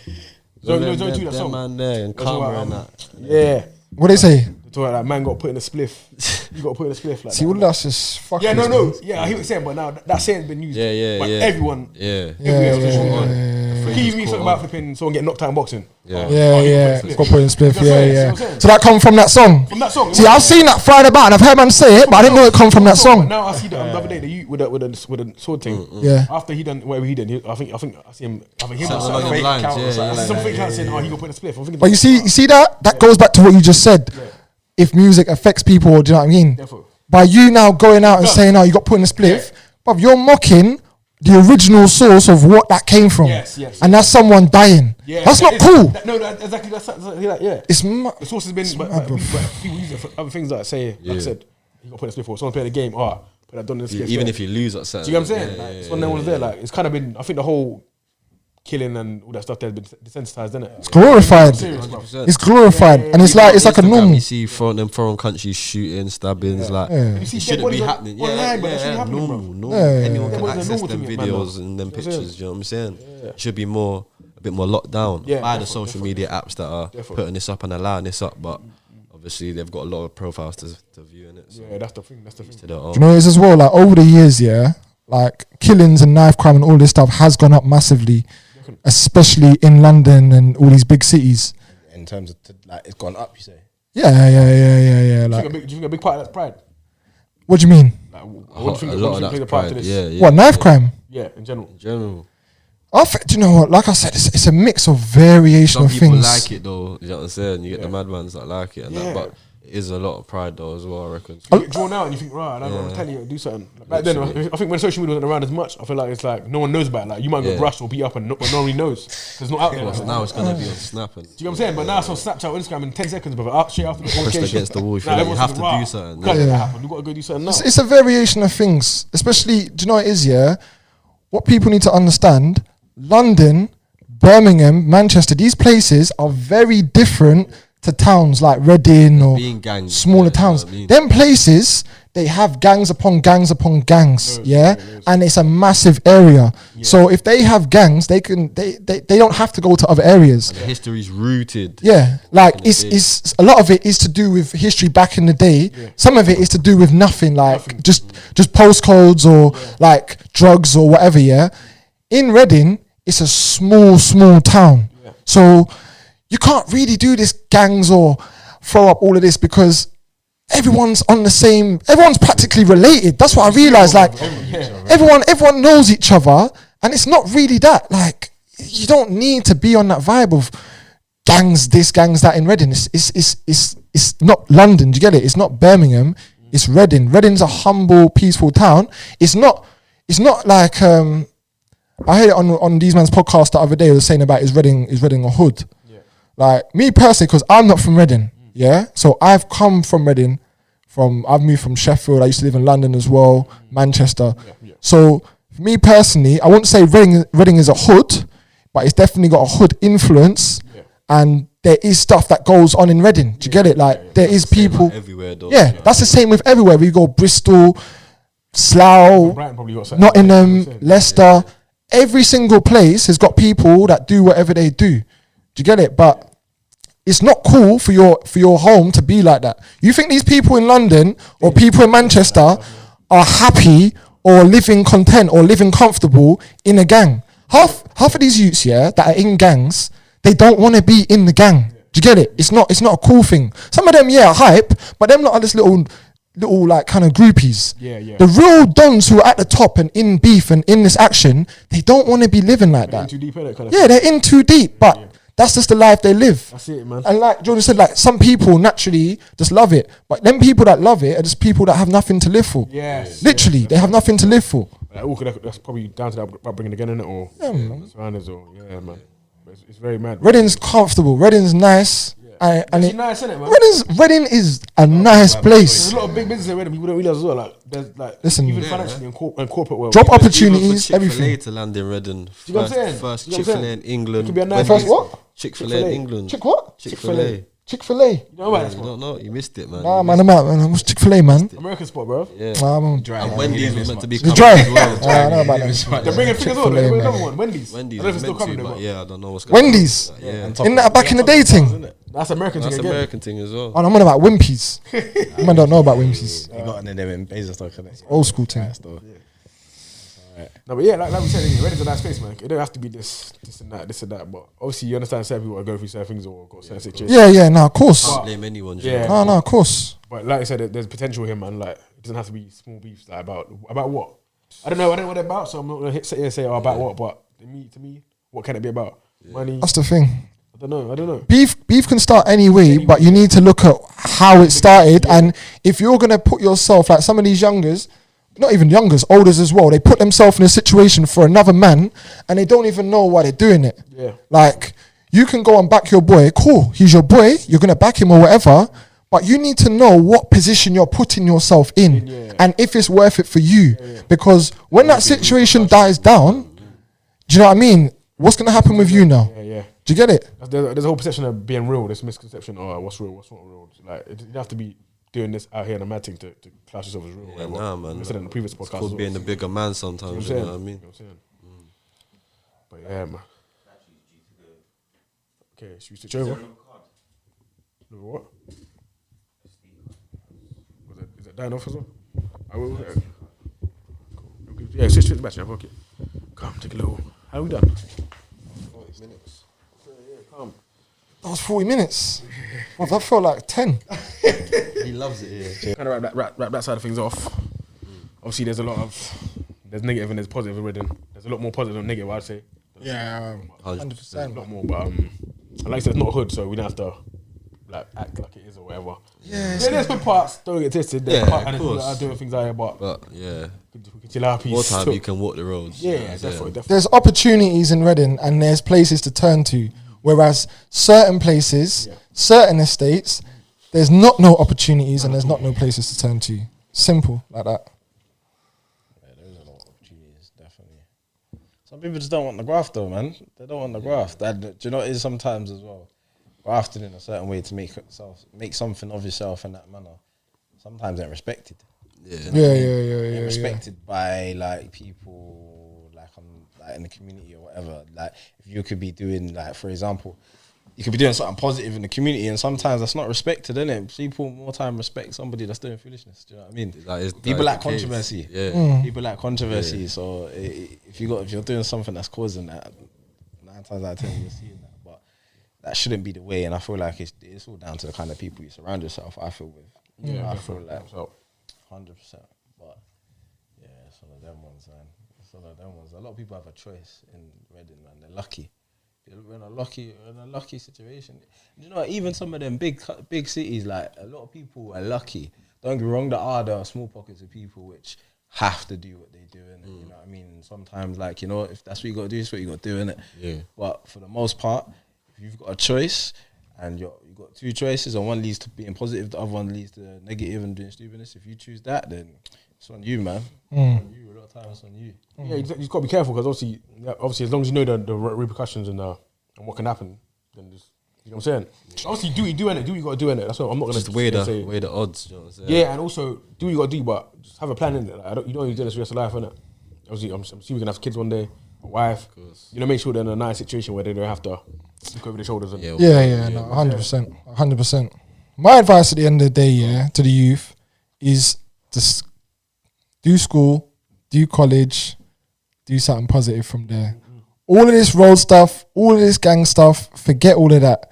Zone 2 that Them song. man there and That's Karma what, and that. Yeah. What they say? They talk like man got put in a spliff. You got put in a spliff. Like See, that. all that's just fucking. Yeah, no. Yeah, I hear what you're saying, but now that saying's been used. Yeah, But yeah. everyone. Yeah. Can you mean something about flipping someone getting knocked out in boxing? Yeah. Yeah. Got put in spliff. That's what I'm Yeah, saying, yeah. that's what I'm saying. So that come from that song. From that song. See, I've seen that Friday about, and I've heard man say it, but I didn't know it come from that But song. now I see that the other day with a sword thing. Yeah. After he done whatever he did, I think I see him. I think him. Something I along see them lines, account or yeah, something yeah. like something like saying, "Oh, he got put in a spliff." I'm thinking, But you see that goes back to what you just said. If music affects people, do you know what I mean? Therefore. By you now going out and does. saying, "Oh, you got put in a spliff," but you're mocking the original source of what that came from. Yes. And that's someone dying. Yeah, That's not it's- cool. No, exactly. That's yeah. It's The source has been, but mad, bro. people use it for other things. Like say, like I Yeah. said, he got put in a spliff. Or someone played a game. Oh, put that done in a spliff. Even yeah. if you lose at certain. Do you know what I'm saying? Yeah, Like, yeah, it's when no one's there. Like, it's kind of been. I think the whole killing and all that stuff there has been desensitized, isn't it? It's glorified. Serious, bro. It's glorified, and it's like a normal. You see them foreign countries shooting, stabbings, like Yeah. You see it shouldn't be dead bodies happening. online, Yeah, but it shouldn't yeah, happen, bro. normal. Yeah, yeah, Anyone yeah. can Dead bodies are access normal them to me, man, videos though. and them That's pictures. it. You know what I'm saying? It should be a bit more locked down Yeah, by the definitely, social media apps that are Definitely. putting this up and allowing this up. But obviously, they've got a lot of profiles to view in it. So Yeah, that's the thing. to their Do own. you know what it is as well? Like over the years, yeah, like killings and knife crime and all this stuff has gone up massively, especially in London and all these big cities. In terms of like it's gone up, you say. Yeah. Do you Like, think a big part of that pride? what do you mean? Like, what do you think? A What do lot you of think plays a that part to pride. this? Yeah, yeah. What, knife crime? Yeah, in general. In general. Do you know what? Like I said, it's a mix of variation Some of people things. like it though. You know what I'm saying? You get the mad ones that like it, and Yeah. that, but it is a lot of pride though as well. I reckon. You get drawn out and you think, right, I don't know, tell you to do something. Like, back then, I think when social media wasn't around as much, I feel like it's like no one knows about it. Like you might get Yeah. brushed or beat up, but no one really knows because it's not out there. Well, so now it's gonna be on Snap and Do you know what I'm saying? But now it's on Snapchat or Instagram in 10 seconds, but out straight after the Pressed notification. against the wall, you feel Now like you everyone's have thinking, to do "Rah, something." can't let Yeah. that happen. You got to go do something now. It's a variation of things, especially, do you know what it is, yeah? What people need to understand, London, Birmingham, Manchester, these places are very different to towns like Reading or being gangs, smaller yeah, towns. you know what I mean? Them places, they have gangs upon gangs upon gangs, yeah? And it's a massive area. So if they have gangs, they don't have to go to other areas. the history's rooted. Yeah, like in the day. it's a lot of it is to do with history back in the day. Some of it is to do with nothing, like just postcodes or like drugs or whatever. Yeah, in Reading, it's a small town, so you can't really do this gangs or throw up all of this because everyone's on the same. Everyone's practically related. That's what I realized. Like everyone knows each other, and it's not really that. Like you don't need to be on that vibe of gangs this, gangs that in Reading. It's not London. Do you get it? It's not Birmingham. It's Reading. Reading's a humble, peaceful town. It's not like I heard it on these man's podcast the other day. They were saying about is Reading a hood? Yeah. Like me personally, because I'm not from Reading. Yeah, so I've come from Reading. I've moved from Sheffield. I used to live in London as well, Manchester. So for me personally, I wouldn't say Reading is a hood, but it's definitely got a hood influence. And there is stuff that goes on in Reading. Do you get it? Like there is people everywhere. Though. Yeah, that's the same with everywhere. We go Bristol, Slough, Nottingham, Leicester. Every single place has got people that do whatever they do. Do you get it? But it's not cool for your home to be like that. You think these people in London or people in Manchester are happy or living content or living comfortable in a gang? Half of these youths, that are in gangs, they don't want to be in the gang. Do you get it? It's not a cool thing. Some of them, are hype, but them not are just little like kind of groupies. The real dons who are at the top and in beef and in this action, they don't want to be living like that. In too deep, kind of they're in too deep, but that's just the life they live. That's it, man. And like Jordan said, like some people naturally just love it, but them people that love it are just people that have nothing to live for. Literally, they have nothing to live for. That's probably down to that upbringing again, isn't it? Or surroundings, or man. It's very mad. Reading's comfortable. Reading's nice. It's nice, isn't it, man? Reading is a nice place. There's a lot of big business in Reading. People don't realize as well. Like, there's like, listen, even financially and corporate world. Job opportunities, everything. Chick-fil-A to land in Reading. You know what I'm saying? First Chick-fil-A in England. It could be a nice First what? Chick-fil-A in England. Chick-fil-A. You know about You don't know. You missed it, man. Nah, man, I'm out, man. What's Chick-fil-A, man? American spot, bro. Yeah. And Wendy's was meant to be The coming dry. as well. I know about that. They're bringing things on. They're bringing another one. Wendy's. Wendy's I don't know if was it's still meant coming. to, Though, but yeah, I don't know what's going on. Wendy's. Yeah. Isn't that back in the day thing? That's American That's thing again. American thing as well. Oh, I'm on about Wimpy's. Man don't know about Wimpy's. You got one of them in Basingstoke, innit? Old school thing. No, but yeah, like we said, Reading's a nice place, man. It don't have to be this and that. But obviously, you understand certain people are going through certain things or got certain situations. Yeah, no, of course. Can't blame anyone. Yeah. No, of course. But like I said, there's potential here, man. Like it doesn't have to be small beefs. Like about what? I don't know what they're about, so I'm not gonna sit here and say about what. But to me, what can it be about? Money. That's the thing. I don't know. Beef can start any way, but you need to look at how it started. And if you're gonna put yourself like some of these youngers, not even youngers, olders as well, they put themselves in a situation for another man, and they don't even know why they're doing it. Yeah. Like you can go and back your boy. Cool, he's your boy. You're gonna back him or whatever. But you need to know what position you're putting yourself in, and if it's worth it for you. Because when that situation dies down, do you know what I mean? What's gonna happen with you now? Yeah. Do you get it? There's a whole perception of being real. This misconception, what's real, what's not real. Like you have to be doing this out here in a mad thing to class yourself as real. Yeah, nah, man. I said in the previous podcast. It's called being the bigger man sometimes. You know what I mean? But yeah, man. Okay, should we switch over? Another what? Is that dying off as well? I will. Cool. Yeah, switch to the battery. Okay. Come, take a little. How are we done? 40 minutes. Yeah, come. That was 40 minutes. Well, that felt like 10. He loves it here. Kind of wrap that side of things off. Obviously, there's negative and there's positive in Reading. There's a lot more positive than negative, I'd say. Yeah, 100%. A lot more, but like I said, it's not a hood, so we don't have to like act like it is or whatever. Yeah, there's good parts. Don't get tested. There's Yeah, parts of and course. are doing things out here, but yeah, we can chill out. more time you can walk the roads. Yeah, definitely. There's opportunities in Reading and there's places to turn to. Whereas certain places, certain estates, there's no opportunities and there's no places to turn to. Simple like that. Yeah, there's a lot of opportunities, definitely. Some people just don't want the graft though, man. They don't want the graft. Do you know what it is sometimes as well? Grafting in a certain way to make something of yourself in that manner. Sometimes ain't respected. Yeah. Respected by like people like in the community or whatever. Like if you could be doing like, for example, you could be doing something positive in the community, and sometimes that's not respected, innit? People more time respect somebody that's doing foolishness. Do you know what I mean? People like controversy. Yeah. People like controversy. Yeah. So if you're doing something that's causing that, 9 times out of 10 you're seeing that. But that shouldn't be the way, and I feel like it's all down to the kind of people you surround yourself. I feel with Yeah, I feel like So 100%. But yeah, it's one of them ones, man. It's one of them ones. A lot of people have a choice in Reading, man. They're lucky. We're in a lucky situation. You know, even some of them big cities, like a lot of people are lucky. Don't get me wrong, there are small pockets of people which have to do what they do, innit? You know what I mean? And sometimes, like, you know, if that's what you got to do, it's what you got to do, innit? Yeah. But for the most part, if you've got a choice and you've got two choices and one leads to being positive, the other one leads to negative and doing stupidness, if you choose that, then it's on you, man. It's on you. A lot of times it's on you. yeah, you've got to be careful because obviously, as long as you know the repercussions and what can happen, then just, you know what I'm saying. Obviously, do what you got to do in it. That's what I'm not gonna Just weigh say. the odds. You know what I'm saying? Yeah, and also do what you got to do, but just have a plan in it. Like, you don't need to do this for the rest of life, innit? Obviously, I'm assuming you're gonna have kids one day, a wife. You know, make sure they're in a nice situation where they don't have to look over their shoulders. And No, 100%. My advice at the end of the day, to the youth, is just do school, do college, do something positive from there. All of this road stuff, all of this gang stuff, forget all of that.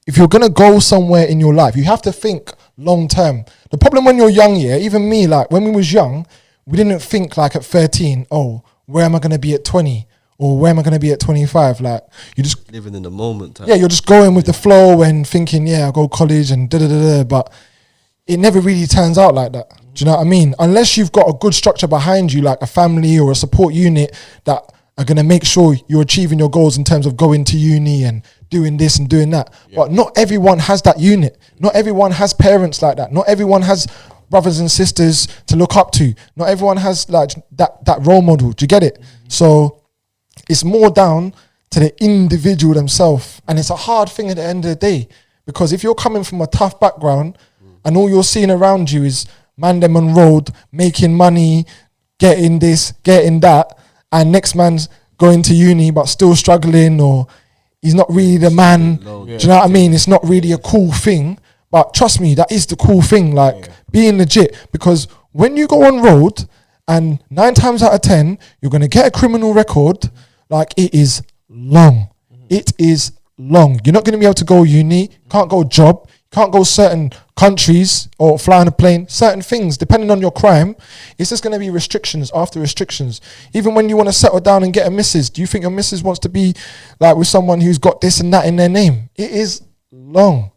If you're gonna go somewhere in your life, you have to think long term. The problem when you're young, even me, like when we was young, we didn't think like at 13, oh, where am I gonna be at 20? Or where am I gonna be at 25? Like you just Living in the moment. you're just going with the flow and thinking, I'll go college and da-da-da-da, but it never really turns out like that. Do you know what I mean? Unless you've got a good structure behind you, like a family or a support unit that are going to make sure you're achieving your goals in terms of going to uni and doing this and doing that. But not everyone has that unit. Not everyone has parents like that. Not everyone has brothers and sisters to look up to. Not everyone has like that role model. Do you get it? So it's more down to the individual themselves. And it's a hard thing at the end of the day, because if you're coming from a tough background and all you're seeing around you is man them on road, making money, getting this, getting that, and next man's going to uni but still struggling, or he's not really the man. Do you know what I mean? It's not really a cool thing. But trust me, that is the cool thing, like being legit. Because when you go on road and 9 times out of 10, you're going to get a criminal record, like it is long. It is long. You're not going to be able to go uni, can't go job, can't go certain countries or fly on a plane, certain things, depending on your crime, it's just going to be restrictions after restrictions. Even when you want to settle down and get a missus, do you think your missus wants to be like with someone who's got this and that in their name? It is long.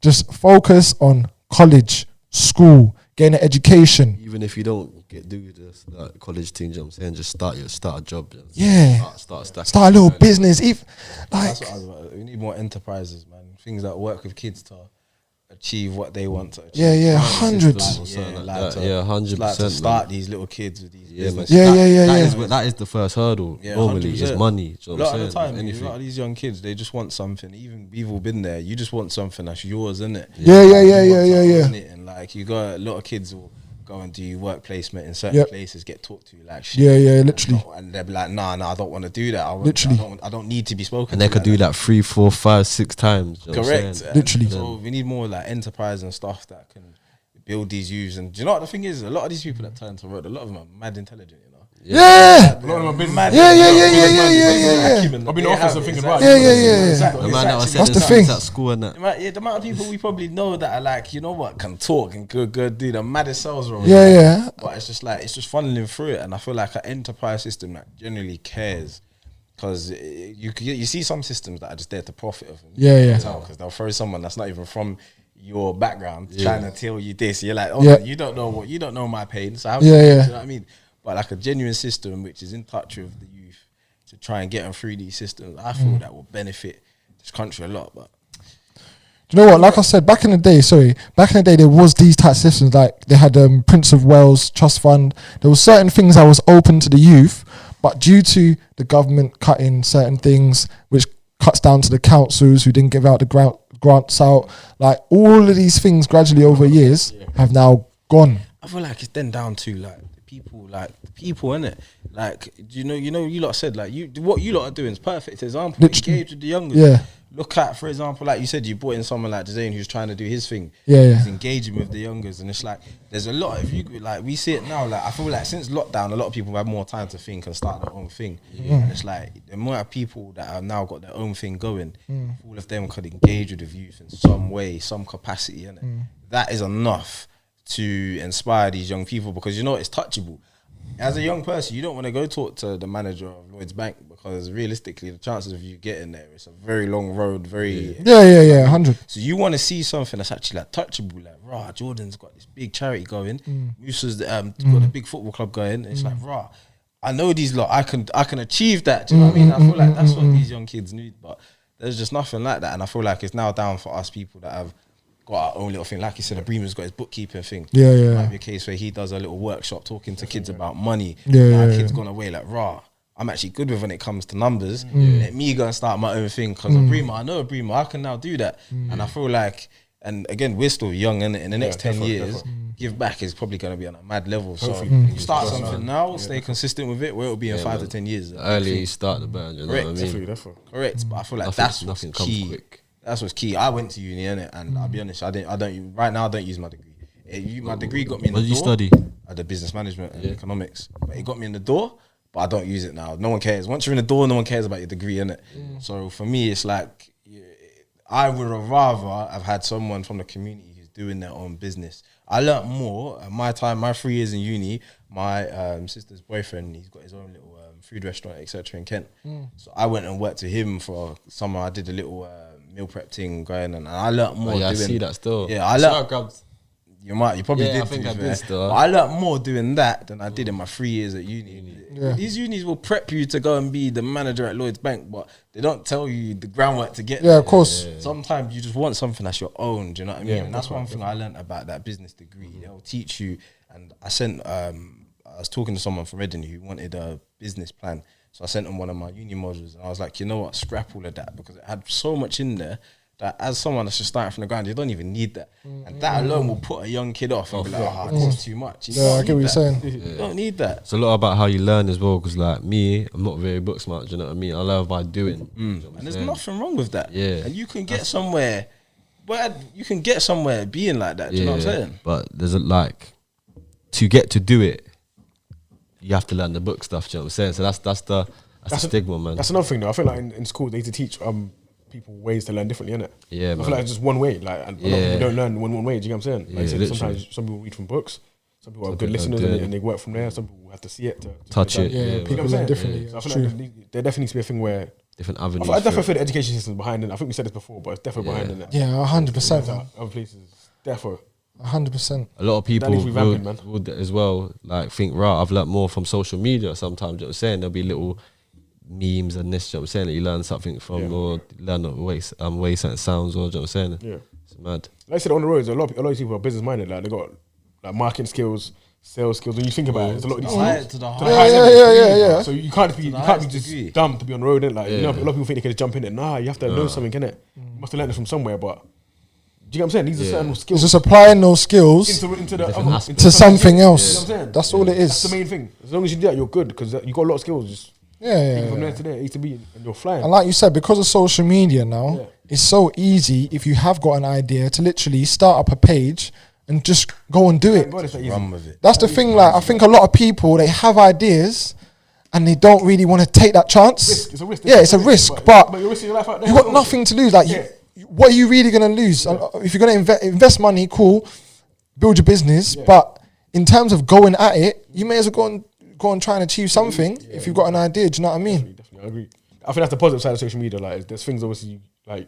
Just focus on college, school, getting an education. Even if you don't do this college thing, you know what I'm saying, just start a job. Start a little business. That's what I was about. We need more enterprises, man. Things that work with kids to achieve what they want to achieve. 100. 100%. To start these little kids with these businesses. That is the first hurdle. Normally, 100%. Is money. A lot of the time, a lot of these young kids, they just want something. Even we've all been there. You just want something that's yours, isn't it? Yeah. And like you got a lot of kids will go and do work placement in certain places, get talked to like shit. Literally. And they'll be like, nah, I don't want to do that. I don't need to be spoken. And they to could like do that. that 3, 4, 5, 6 times. You know Correct. Literally. So we need more like enterprise and stuff that can build these youths. And do you know what the thing is? A lot of these people that turn to road, a lot of them are mad intelligent, you know. Yeah. A lot of them have been mad. Yeah. I've been in office and thinking about Yeah. The man that was That's the saying thing. at school and that. The amount of people we probably know that are like, you know what, can talk and good do the maddest sales role. Yeah. But it's just funneling through it, and I feel like an enterprise system that generally cares, because you see some systems that are just there to profit off. Because they'll throw someone that's not even from your background trying to tell you this. You're like, you don't know my pain. So do you know what I mean? But like a genuine system which is in touch with the youth to try and get them through these systems, I feel that will benefit this country a lot. But Do you know what? Like I said, back in the day, there was these type of systems. Like they had Prince of Wales Trust Fund. There were certain things that was open to the youth, but due to the government cutting certain things, which cuts down to the councils who didn't give out the grants out, like all of these things gradually over years have now gone. I feel like it's then down to like the people, innit? Like you lot said like what you lot are doing is perfect example. Literally. Engage with the youngers. Yeah. Look at, for example, like you said, you brought in someone like Zane who's trying to do his thing. Yeah. He's engaging with the youngers, and it's like there's a lot of we see it now. Like I feel like since lockdown, a lot of people have more time to think and start their own thing. And it's like the more people that have now got their own thing going, all of them could engage with the youth in some way, some capacity, innit? That is enough. to inspire these young people, because you know it's touchable. As a young person, you don't want to go talk to the manager of Lloyd's Bank, because realistically, the chances of you getting there, it's a very long road, very... Yeah, 100. So you want to see something that's actually like touchable, like, rah, Jordan's got this big charity going, Musa's got a big football club going, and it's like, rah, I know these lot, I can achieve that, do you know what I mean? I feel like that's what these young kids need, but there's just nothing like that, and I feel like it's now down for us people that have got our own little thing. Like you said, Abrima's got his bookkeeping thing. It might be a case where he does a little workshop talking to kids about money. Kids gone away like, rah, I'm actually good with when it comes to numbers. Let me go and start my own thing, because Abrima, I know Abrima, I can now do that. And I feel like, and again, we're still young, and in the next 10 years, give back is probably going to be on a mad level. So you start something now, stay consistent with it, where it'll be in 5 to 10 years. The earlier you start, the better. You know what I mean? Definitely. Correct, but I feel like Nothing that's comes key. quick. That's what's key. I went to uni, innit? And I'll be honest, right now I don't use my degree. My degree got me in the door. What did you study? I did business management and economics. But it got me in the door, but I don't use it now. No one cares. Once you're in the door, no one cares about your degree, innit? So for me, it's like, I would have rather have had someone from the community who's doing their own business. I learnt more at my time, my 3 years in uni. My sister's boyfriend, he's got his own little food restaurant, etc. in Kent. So I went and worked with him for summer. I did a little meal prep thing going, and I learnt more. I see that still. Yeah, I learnt. You probably did. I think I did still. But I learnt more doing that than I did in my 3 years at uni. These unis will prep you to go and be the manager at Lloyd's Bank, but they don't tell you the groundwork to get there. Yeah, of course. Sometimes you just want something that's your own. Do you know what I mean? And that's one thing I learnt about that business degree. They'll teach you. And I was talking to someone from Reading who wanted a business plan. So I sent him one of my uni modules, and I was like, you know what, scrap all of that, because it had so much in there that as someone that's just starting from the ground, you don't even need that. And that alone will put a young kid off and be like, this is too much. I get what you're saying. You don't need that. It's a lot about how you learn as well, because like me, I'm not very book smart, do you know what I mean? I learn by doing. And there's nothing wrong with that. Yeah. And you can get somewhere, being like that, do you know what I'm saying? But there's to get to do it, you have to learn the book stuff, do you know what I'm saying? So that's the stigma, man. That's another thing though. I feel like in school they need to teach people ways to learn differently, innit? Yeah, I man. feel like it's just one way. Like, and a lot of people don't learn one way. Do you know what I'm saying? Like, Yeah, sometimes some people read from books. Some people are good people listeners do it. and they work from there. Some people have to see it to Touch it. understand. Yeah, You know what I'm people saying? learn differently. So I It's feel true. like there definitely needs to be a thing where different I avenues. definitely feel the education system behind it. I think we said this before, but it's definitely behind it. Yeah, 100%. Man. Other places, definitely. 100%. A lot of people needs revamping, man. would as well like think, right, I've learnt more from social media sometimes, you know what I'm saying? There'll be little memes and this, you know what I'm saying, that you learn something from, or learn the way something sounds, or, you know what I'm saying? Yeah. It's mad. Like I said, on the roads, a lot of people are business minded. Like they got like marketing skills, sales skills. When you think about it, there's a lot of these High to the high. Yeah. So you can't be highest just degree. dumb to be on the road. Like you know, a lot of people think they can just jump in it. Nah, you have to know something, innit? You must have learned it from somewhere. But do you know what I'm saying? These are certain It's skills just applying those skills into the Different aspects. to something You know else. what I'm saying? That's all it is. That's the main thing. As long as you do that, you're good because you got a lot of skills. Just Yeah. from there to there, A to B, and you're flying. And like you said, because of social media now, Yeah. it's so easy if you have got an idea to literally start up a page and just go and do it. God, it's that easy. Run with it. That's the thing. Like I think a lot of people, they have ideas and they don't really want to take that chance. Risk. It's a risk. Yeah, it's a risk, but you're risking your life out there. you got nothing to lose. Like, what are you really gonna lose? If you're gonna invest money, cool, build your business. But in terms of going at it, you may as well go and try and achieve something if you've got an idea. Do you know what I mean? Definitely, I agree. I think that's the positive side of social media. Like, there's things obviously like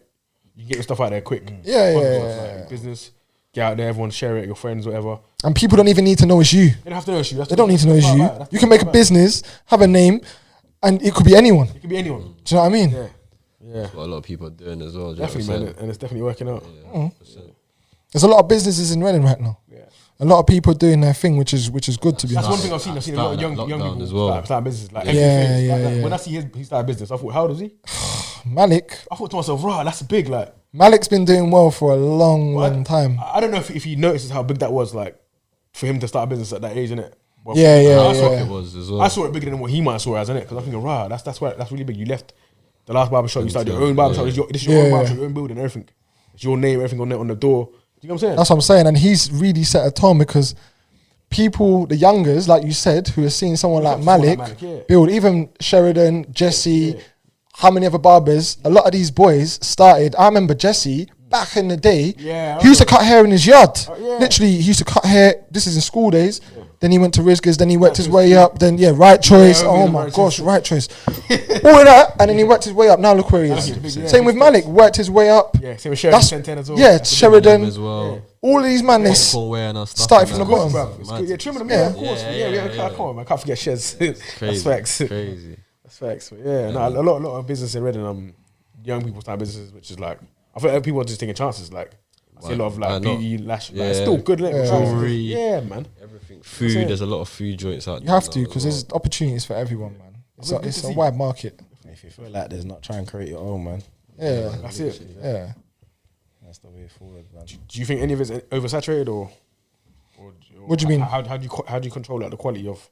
you can get your stuff out there quick. Yeah, Positive, yeah. like, business, get out there, everyone share it, your friends, whatever. And people don't even need to know it's you. They don't have to know it's you. They don't need to know it's you. You can make a business, have a name, and it could be anyone. It could be anyone. Do you know what I mean? Yeah. That's what a lot of people are doing as well. do you know what I'm Definitely, man. saying? And it's definitely working out. There's a lot of businesses in Reading right now. Yeah. A lot of people doing their thing, which is good to be That's one honest. thing I've seen. I've seen a lot of young Lockdown people as well. start business. Like, Yeah, everything. yeah, Like, yeah. when I see he started business, I thought, how old is he? Malik, I thought to myself, right, that's big. Like, Malik's been doing well for a long time. I don't know if he notices how big that was, like, for him to start a business at that age, innit? Well, Yeah, yeah, I saw yeah. it. It was as well. I saw it bigger than what he might have saw it as, innit? Because I'm thinking, right, that's really big. You left the last barbershop, you started your own barbershop. This is your own barbershop, your own building, everything. It's your name, everything on the door. Do you know what I'm saying? That's what I'm saying. And he's really set a tone because people, the youngers, like you said, who are seeing someone like Malik yeah. build, even Sheridan, Jesse, how many other barbers, a lot of these boys started. I remember Jesse back in the day, Yeah, he used to cut hair in his yard. yeah. Literally, he used to cut hair. This is in school days. Then he went to Rizgers. Then he worked his way up. Then Right Choice. Yeah, Oh the my Right gosh, Choice. Right Choice. All of that, and then he worked his way up. Now look where he is. Yeah, Same with Malik. Worked his way up. Yeah, same with Sheridan That's 10 as well. yeah, That's a big Sheridan. as well. All of these man, they Popcorn wearing our stuff. started and from the that. bottom. Bruv, it's Mad. good. Yeah, trimming them, Yeah. yeah, of course. Yeah, Yeah, yeah, yeah, come on, man. Can't forget Shez. That's Crazy. facts. Crazy. That's facts. But yeah, no, a lot of business in Reading, young people start businesses, which is like, I feel like people are just taking chances. Like, I see a lot of Why like not? beauty, lash, like, Yeah. it's still good, innit? Jewelry. Yeah, man. Everything. it. Food. There's a lot of food joints out there. You have to now because as there's opportunities for everyone, man. It's Well, good it's to a see. wide market. If you feel like there's not, try and create your own, man. Yeah, That's it. yeah. That's the way forward, man. Do you think any of it's oversaturated or What do you mean? How do you control like the quality of?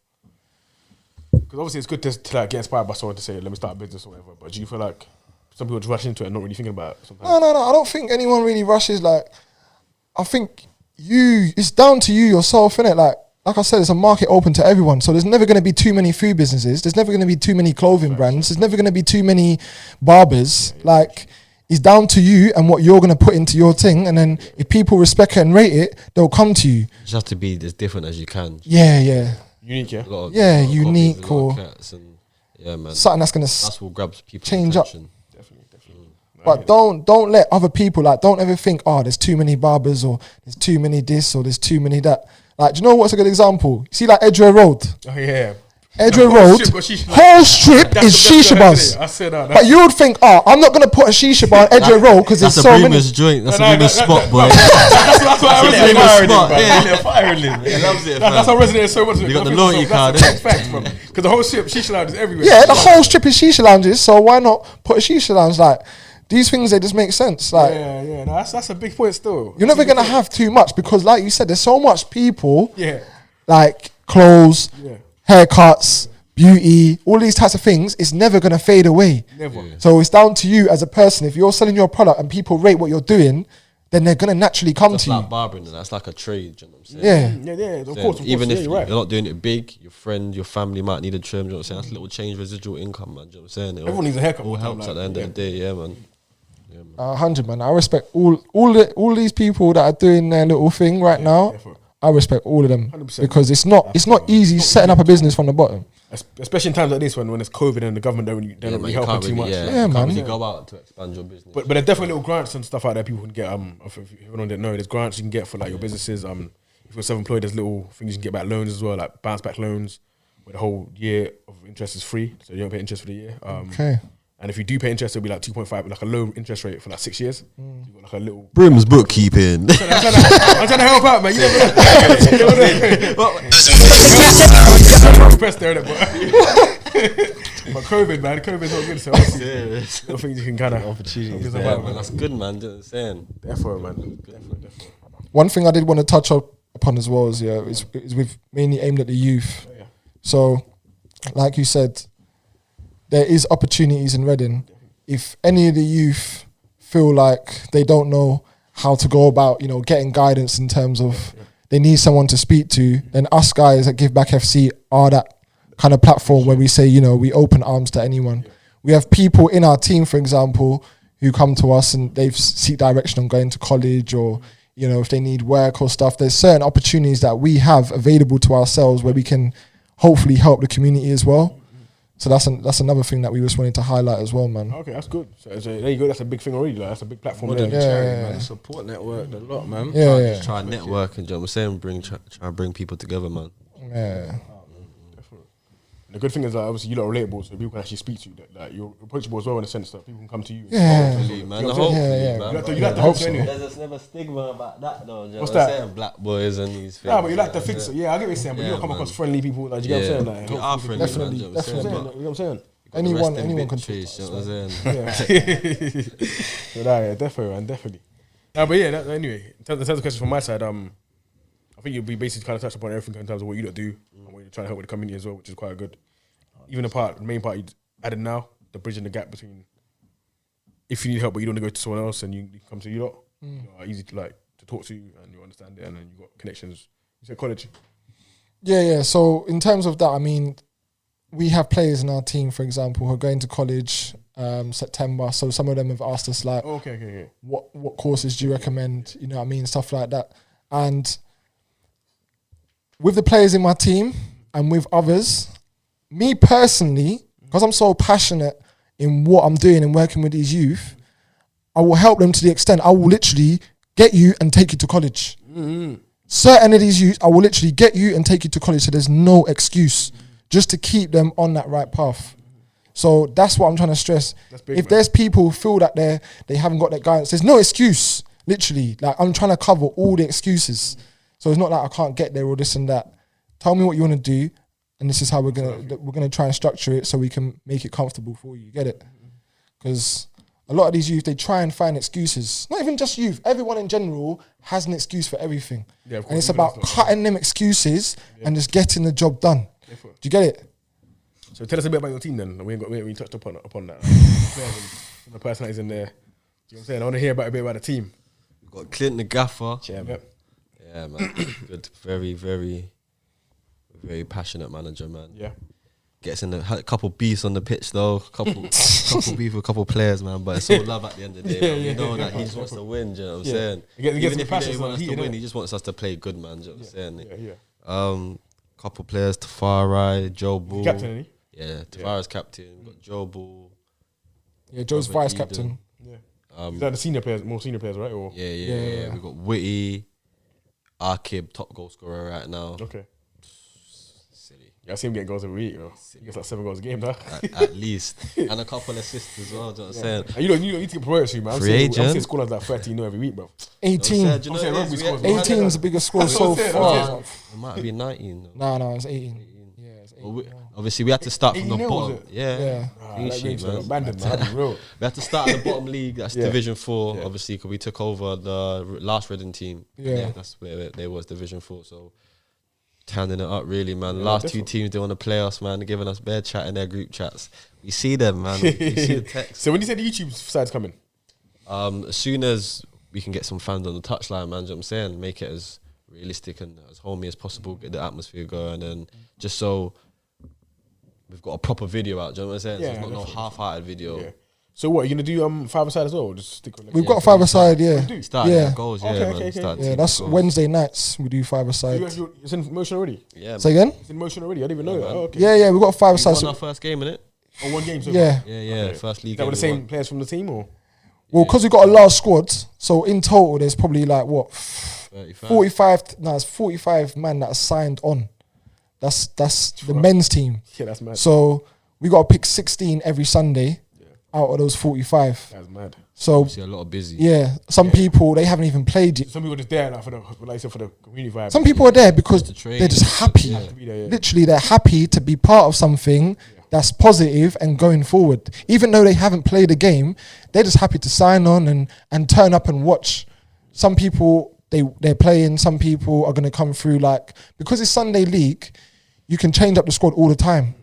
Because obviously it's good to like get inspired by someone to say, let me start a business or whatever. But do you feel like some people just rush into it and not really thinking about it sometimes? No. I don't think anyone really rushes. Like, I think it's down to you yourself, innit? Like I said, it's a market open to everyone. So there's never going to be too many food businesses. There's never going to be too many clothing brands. There's never going to be too many barbers. Like, it's down to you and what you're going to put into your thing. And then if people respect it and rate it, they'll come to you. You just have to be as different as you can. Yeah. Unique, yeah. A lot of, Yeah, a lot of unique copies, a lot of or- cats and yeah, man. Something that's going to That's what grabs people's change up. attention. Definitely. But don't let other people, like, don't ever think, oh, there's too many barbers or there's too many this or there's too many that. Like, do you know what's a good example? You see, like, Edgware Road. Oh yeah. Edgware whole Road, strip got shisha bar. whole strip That's is the best shisha I heard, bars. innit? I said that. But you would think, oh, I'm not going to put a shisha bar on Edgware Road because there's That's a so many. Boomer's joint. That's No, a no, Boomer's no, spot, boy. That's why I Boomer's resonated. spot. Fire Yeah. Firing him. He loves it. That's fam. how resonated so much. You got the loyalty card, That's fact, bro. Because the whole strip, shisha lounge is everywhere. Yeah, the whole strip is shisha lounges, so why not put a shisha lounge? Like, these things, they just make sense. Like, Yeah. No, that's a big point still. you're never going to have too much because, like you said, there's so much people, Yeah. like clothes, Yeah. haircuts, beauty, all these types of things. It's never going to fade away. Never. So it's down to you as a person. If you're selling your product and people rate what you're doing, then they're going to naturally come That's to you. like barbering. That's like a trade. Do you know what I'm saying? Yeah. Yeah. Of Then course. even yeah, if you're right. you're not doing it big, your friend, your family might need a trim. Do you know what I'm saying? That's a little change, residual income, man. Do you know what I'm saying? It Everyone needs a haircut. all all the time, helps like, at the end yeah. of the day. Yeah, man. 100, man. I respect all these people that are doing their little thing right now. definitely. I respect all of them 100%. because it's not easy setting up a business from the bottom. Especially in times like this when it's COVID and the government don't Yeah, really man, you help can't too really, much. yeah, Yeah, you can't man. really go out to expand your business. But there's definitely little grants and stuff out there people can get. If everyone didn't know, there's grants you can get for like your businesses. If you're self-employed, there's little things you can get back loans as well, like bounce back loans, where the whole year of interest is free, so you don't pay interest for the year. Okay. And if you do pay interest, it'll be like 2.5, like a low interest rate for like 6 years. Mm. You've got like a little. Brim's bookkeeping. I'm trying to help out, man. You never know. Impressed there, but COVID, man, COVID's not good. So obviously, little things you can kind of Opportunities Yeah, there, man, that's good, man. Do you know what I'm saying? Therefore, man, definitely. One thing I did want to touch upon as well is with mainly aimed at the youth. Yeah. So, like you said, there is opportunities in Reading. If any of the youth feel like they don't know how to go about, getting guidance in terms of they need someone to speak to, then us guys at Give Back FC are that kind of platform where we say, we open arms to anyone. We have people in our team, for example, who come to us and they seek direction on going to college or, if they need work or stuff. There's certain opportunities that we have available to ourselves where we can hopefully help the community as well. So that's another thing that we just wanted to highlight as well, man. Okay, that's good. So there you go. That's a big thing already. Like, that's a big platform. There. Yeah. Support network a lot, man. Yeah. Try and network and, do you know what I'm saying? Try and bring people together, man. Yeah. The good thing is that obviously you're not relatable, so people can actually speak to you. That you're approachable as well in the sense that people can come to you. Yeah. Hopefully, man. You know what I'm Hopefully, saying? man. You like to Yeah, hope hope so so. anyway. There's just never stigma about that, though. Do you know What's what I'm that? saying? Black boys and these things. Yeah, but you like to know what think I'm so. saying? Yeah, I get what you're saying, but you Yeah, don't come man. across friendly people. Like, you get what I'm saying? Like, we are friendly, Definitely, man. Do you know what I'm you saying? know what I'm saying? But Anyone the rest in can bitches, talk you know what I'm saying? Yeah. So, yeah, definitely, man, definitely. But yeah, anyway, in terms of questions from my side, I think you'll be basically kind of touched upon everything in terms of what you lot do and what you're trying to help with the community as well, which is quite good. Even the main part you added now, the bridging the gap between if you need help but you don't want to go to someone else and you come to you lot, are easy to talk to and you understand it and then you got connections. You said college. Yeah. So in terms of that, I mean, we have players in our team, for example, who are going to college September. So some of them have asked us like, Oh, okay. what courses do you recommend? You know what I mean? Stuff like that. And with the players in my team and with others, me personally, because I'm so passionate in what I'm doing and working with these youth, I will help them to the extent I will literally get you and take you to college. Certain of these youth, I will literally get you and take you to college, so there's no excuse, just to keep them on that right path. So that's what I'm trying to stress. Big, if man. there's people who feel that they haven't got that guidance, there's no excuse. Literally, like I'm trying to cover all the excuses. So it's not like I can't get there or this and that. Tell me what you want to do, and this is how we're gonna try and structure it so we can make it comfortable for you. Get it? Because a lot of these youth, they try and find excuses. Not even just youth. Everyone in general has an excuse for everything. Yeah, of course. And it's about cutting them excuses and just getting the job done. Do you get it? So tell us a bit about your team then. We ain't touched upon that. Players and the personalities in there. Do you know what I'm saying? I want to hear a bit about the team. We've got Clint the Gaffer. Yep. Yeah, man. Good. Very, very, very passionate manager, man. Yeah. Gets in a couple beefs on the pitch though. Couple beef with a couple players, man. But it's all love at the end of the day. Man. You know that he just wants to win. Do you know what I'm saying? He gets Even the if passion, he wants heat, to win, innit? he just wants us to play good, man. Do you know what I'm saying? Yeah. Couple players: Tafari, Joe Bull. Captain, isn't he? Yeah, Tafari's captain. We've got Joe Bull. Yeah, Joe's Robert vice Eden. captain. Yeah. Is that the senior players, more senior players, right? Or Yeah. We've got Witty, Arkib, top goal scorer right now. okay. Silly. Yeah, I see him getting goals every week. You know, he gets like 7 goals a game, though. At least. And a couple assists as well, do you know what I'm saying? And you don't need to get promoted soon, man. I'm Free seeing agent. scorers like 13 every week, bro. 18. Do you know saying what it rugby is? scores, We had- man. 18 is the biggest score so That's far. It might have been 19. No, it's 18. Yeah, it's 18. Well, obviously, we had to start from the 18 was bottom. it? Yeah. Yeah. Clean That sheet, range, man. abandoned, man. I'll be real. We had to start at the bottom league. That's Yeah. Division 4, Yeah. obviously, because we took over the last Reading team. Yeah. That's where they was Division 4. So, turning it up, really, man. Last definitely. 2 teams, they want to play us, man. They're giving us bare chat in their group chats. We see them, man. We see the text. So when you said the YouTube side's coming, As soon as we can get some fans on the touchline, man, do you know what I'm saying? Make it as realistic and as homey as possible, get the atmosphere going, and just so we've got a proper video out, do you know what I'm saying? So Yeah, it's not no definitely. half-hearted video. yeah. So what, you going to do 5-a-side as well? Or just stick with like, We've got a five-a-side, yeah. Started Yeah. at goals, Okay, man. okay. Started Yeah, team that's goals. Wednesday nights. We do five-a-side. It's in motion already? Yeah, Say man. again? It's in motion already? I didn't even know that. man. Oh, okay. Yeah, we've got a We five-a-side. won our first game, innit? Oh, one game so Yeah. far? Yeah, Okay. first league Is that game. with the we same won. players from the team or? Well, because we've got a large squad, so in total there's probably like what 35. 45. No, it's 45 man that are signed on. That's the men's team. Yeah, that's mad. So we got to pick 16 every Sunday out of those 45. That's mad. So See a lot of busy. yeah, some people they haven't even played yet. Some people just there like, like I said, for the community vibe. Some people are there because to train. they're just happy. Yeah. to be there, yeah. Literally, they're happy to be part of something that's positive and going forward. Even though they haven't played a game, they're just happy to sign on and turn up and watch. Some people they're playing. Some people are going to come through because it's Sunday league, you can change up the squad all the time.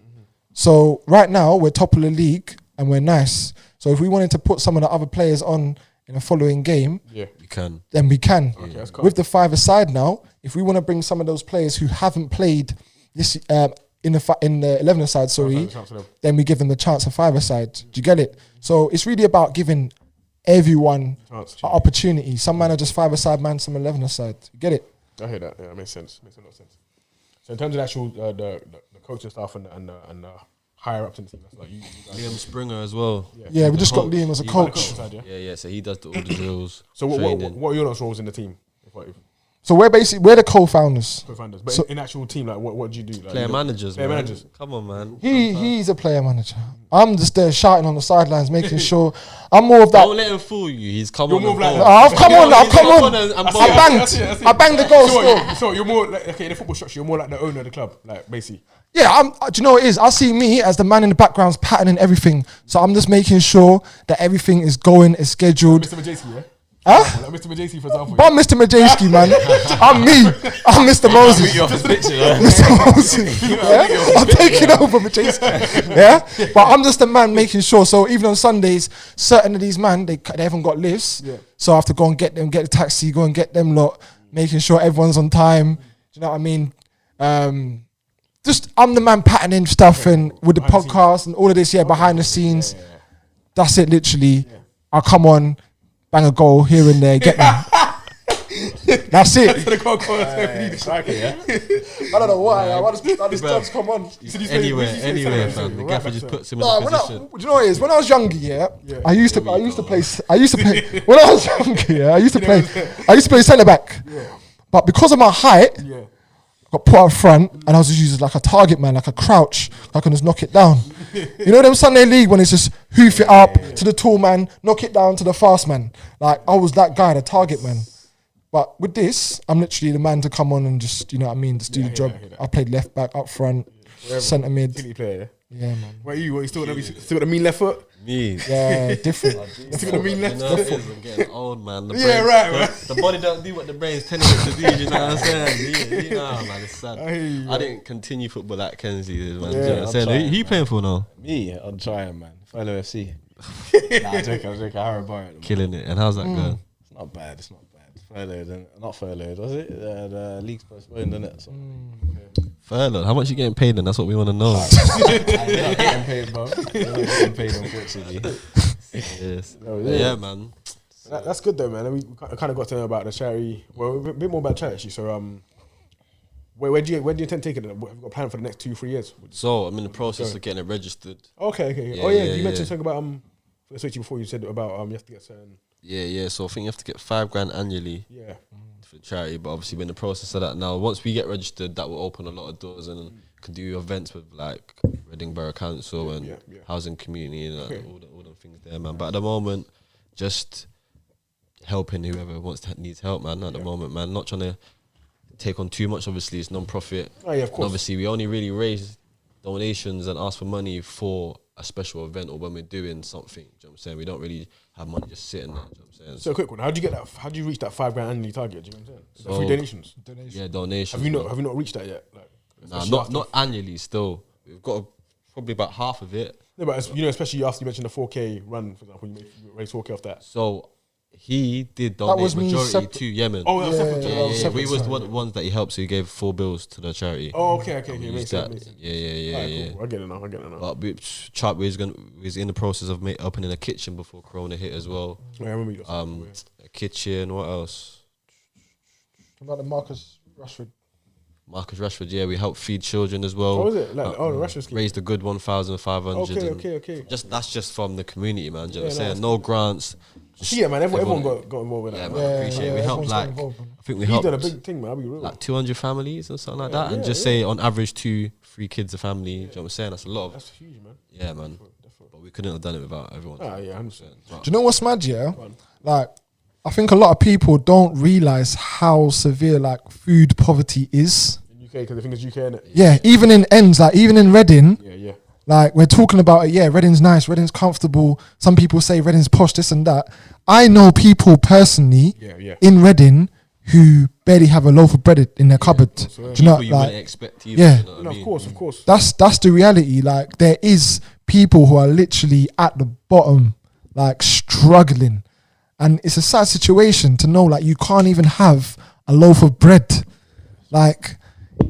So right now we're top of the league and we're nice. So if we wanted to put some of the other players on in a following game, Yeah. You can. then we can. Okay, that's cool. With the five-a-side now, if we want to bring some of those players who haven't played this in the 11-a-side, then we give them the chance of five-a-side. Do you get it? So it's really about giving everyone Chance. an opportunity. Some man are just five-a-side, man, some 11-a-side. You get it? I hear that. Yeah, that makes sense. Makes a lot of sense. So in terms of the actual the coaching staff and higher ups in the team, that's like you guys. Liam Springer as well. Yeah, we just got coach. Liam as a He's coach. Coaching side, yeah. Yeah. So he does all the drills. So training. what are your lot's roles in the team? So we're the co-founders. Co-founders, but So- in actual team, like what do you do? Like, Player you managers, player man. managers. Come on, man. He's a player manager. I'm just there shouting on the sidelines, making sure I'm more of that. Don't let him fool you. He's come You're on. more the like ball. that. I've come on. and I ball. banged. I banged the goal still. So you're more like, okay, in the football structure, you're more like the owner of the club, like basically. Yeah, do you know what it is? I see me as the man in the background's patterning everything. So I'm just making sure that everything is going as scheduled. Mr. Majeski, yeah? Huh? Like Mr. Majeski, for example. But I'm Mr. Majeski, man. I'm me. I'm Mr. Moses. Mr. Moses. Yeah? I'm taking over Majeski. Yeah? But I'm just the man making sure. So even on Sundays, certain of these man, they haven't got lifts. Yeah. So I have to go and get them, get the taxi, go and get them lot, making sure everyone's on time. Do you know what I mean? I'm the man patterning stuff and with the Behind the podcast and all of this, behind the scenes. That's it, literally. I come on, bang a goal here and there, get them. That's it. For the Coco, I don't know why. I just jobs come on. Anywhere, fam. The gaffer just puts him in Nah, a position. do you know what it is? When I was younger, I used to play. When I was younger, I used to play centre back. But because of my height, I got put up front, and I was just used as like a target man, like a crouch. I can just knock it down. You know them Sunday League when it's just hoof it up to the tall man, knock it down to the fast man. Like I was that guy, the target man. But with this, I'm literally the man to come on and just, you know what I mean, just do the job. I played left back, up front, centre mid. Tilly player. Yeah, man. What are you still got a mean left foot? Me. Yeah, different. Still got a mean left You know, foot. I'm getting old, man. The Yeah, brain- right, man. The body don't do what the brain's telling it to do. You know what I'm saying? You know, man, it's sad. I hear you, I didn't continue football like Kenzie did, man. Yeah, Do you know what I'm saying? trying, Who you playing for now? Me, I'm trying, man. Follow FC. Nah, I'm joking. Harrow Bar at the moment. Killing it. And how's that going? It's not bad. It's not bad. Furloughed, not furloughed, was it? The league's postponed, isn't it? So. Furlough. How much you getting paid then? That's what we want to know. They're not getting paid, bro. They're not getting paid, unfortunately. Yes. No, Yeah, man. That's good though, man. And we kind of got to know about the charity. Well, a bit more about charity. So, where do you intend to take it? What have you got planned for the next 2-3 years? So I'm in the process of getting it registered. Okay. Yeah, Oh yeah, yeah, you mentioned yeah. something about for the switch before. You said about you have to get certain. Yeah. So I think you have to get $5,000 annually Yeah. for charity, but obviously we're in the process of that now. Once we get registered, that will open a lot of doors and can do events with like Reading Borough Council and yeah. housing community and Okay. all the things there, man. But at the moment, just helping whoever needs help, man. At the moment, man, not trying to take on too much. Obviously, it's non-profit. Oh yeah, of And course. obviously, we only really raise donations and ask for money for a special event or when we're doing something. Do you know what I'm saying? We don't really have money just sitting there. Do you know what I'm saying? So a quick one. How do you get that? How do you reach that $5,000 annually target? Do you know what I'm saying? Is that So- through donations? Yeah, donations. Have you man. not reached that yet? Like, Nah, especially not after- annually. Still, we've got probably about half of it. No, but especially after you mentioned the 4K run, for example, you raised 4K off that. So he did donate was me majority separate. to Yemen. Oh, that was separate. Yeah, yeah, that was yeah. separate We was side. the ones that he helped, so he gave 4 bills to the charity. Oh, okay. We Makes used sense. that. Makes sense. Yeah. Alright, cool. I get it now. But we was in the process of opening a kitchen before Corona hit as well. Yeah, I remember you. A kitchen. What else? About the Marcus Rashford. Marcus Rashford. Yeah, we helped feed children as well. What was it? Like, the Rashford scheme. Raised a good 1,500. and Okay. That's just from the community, man. Do you know what I'm Yeah, saying? No grants. Just Yeah, man. Everyone got involved with Yeah, that. man. I appreciate it. We helped everyone's got like involved, man. I think we He's helped done a big thing, man. I'll be real. like 200 families or something like that, and just say on average 2-3 kids a family. Do you know what I'm saying? That's a lot of That's huge, man. yeah, man. But we couldn't have done it without everyone. Ah, yeah, 100%. Do you know what's mad, yeah? Like, I think a lot of people don't realize how severe like food poverty is. In UK, because I think it's UK, innit? Yeah, even in ends, like even in Reading, Yeah. like we're talking about it. Yeah, Reading's nice, Reading's comfortable. Some people say Reading's posh, this and that. I know people personally Yeah. in Reading who barely have a loaf of bread in their cupboard. course, yeah. Do you know? People you wouldn't Like, expect either. yeah. You know what No, I of mean? course. that's the reality. Like there is people who are literally at the bottom, like struggling, and it's a sad situation to know like you can't even have a loaf of bread. Like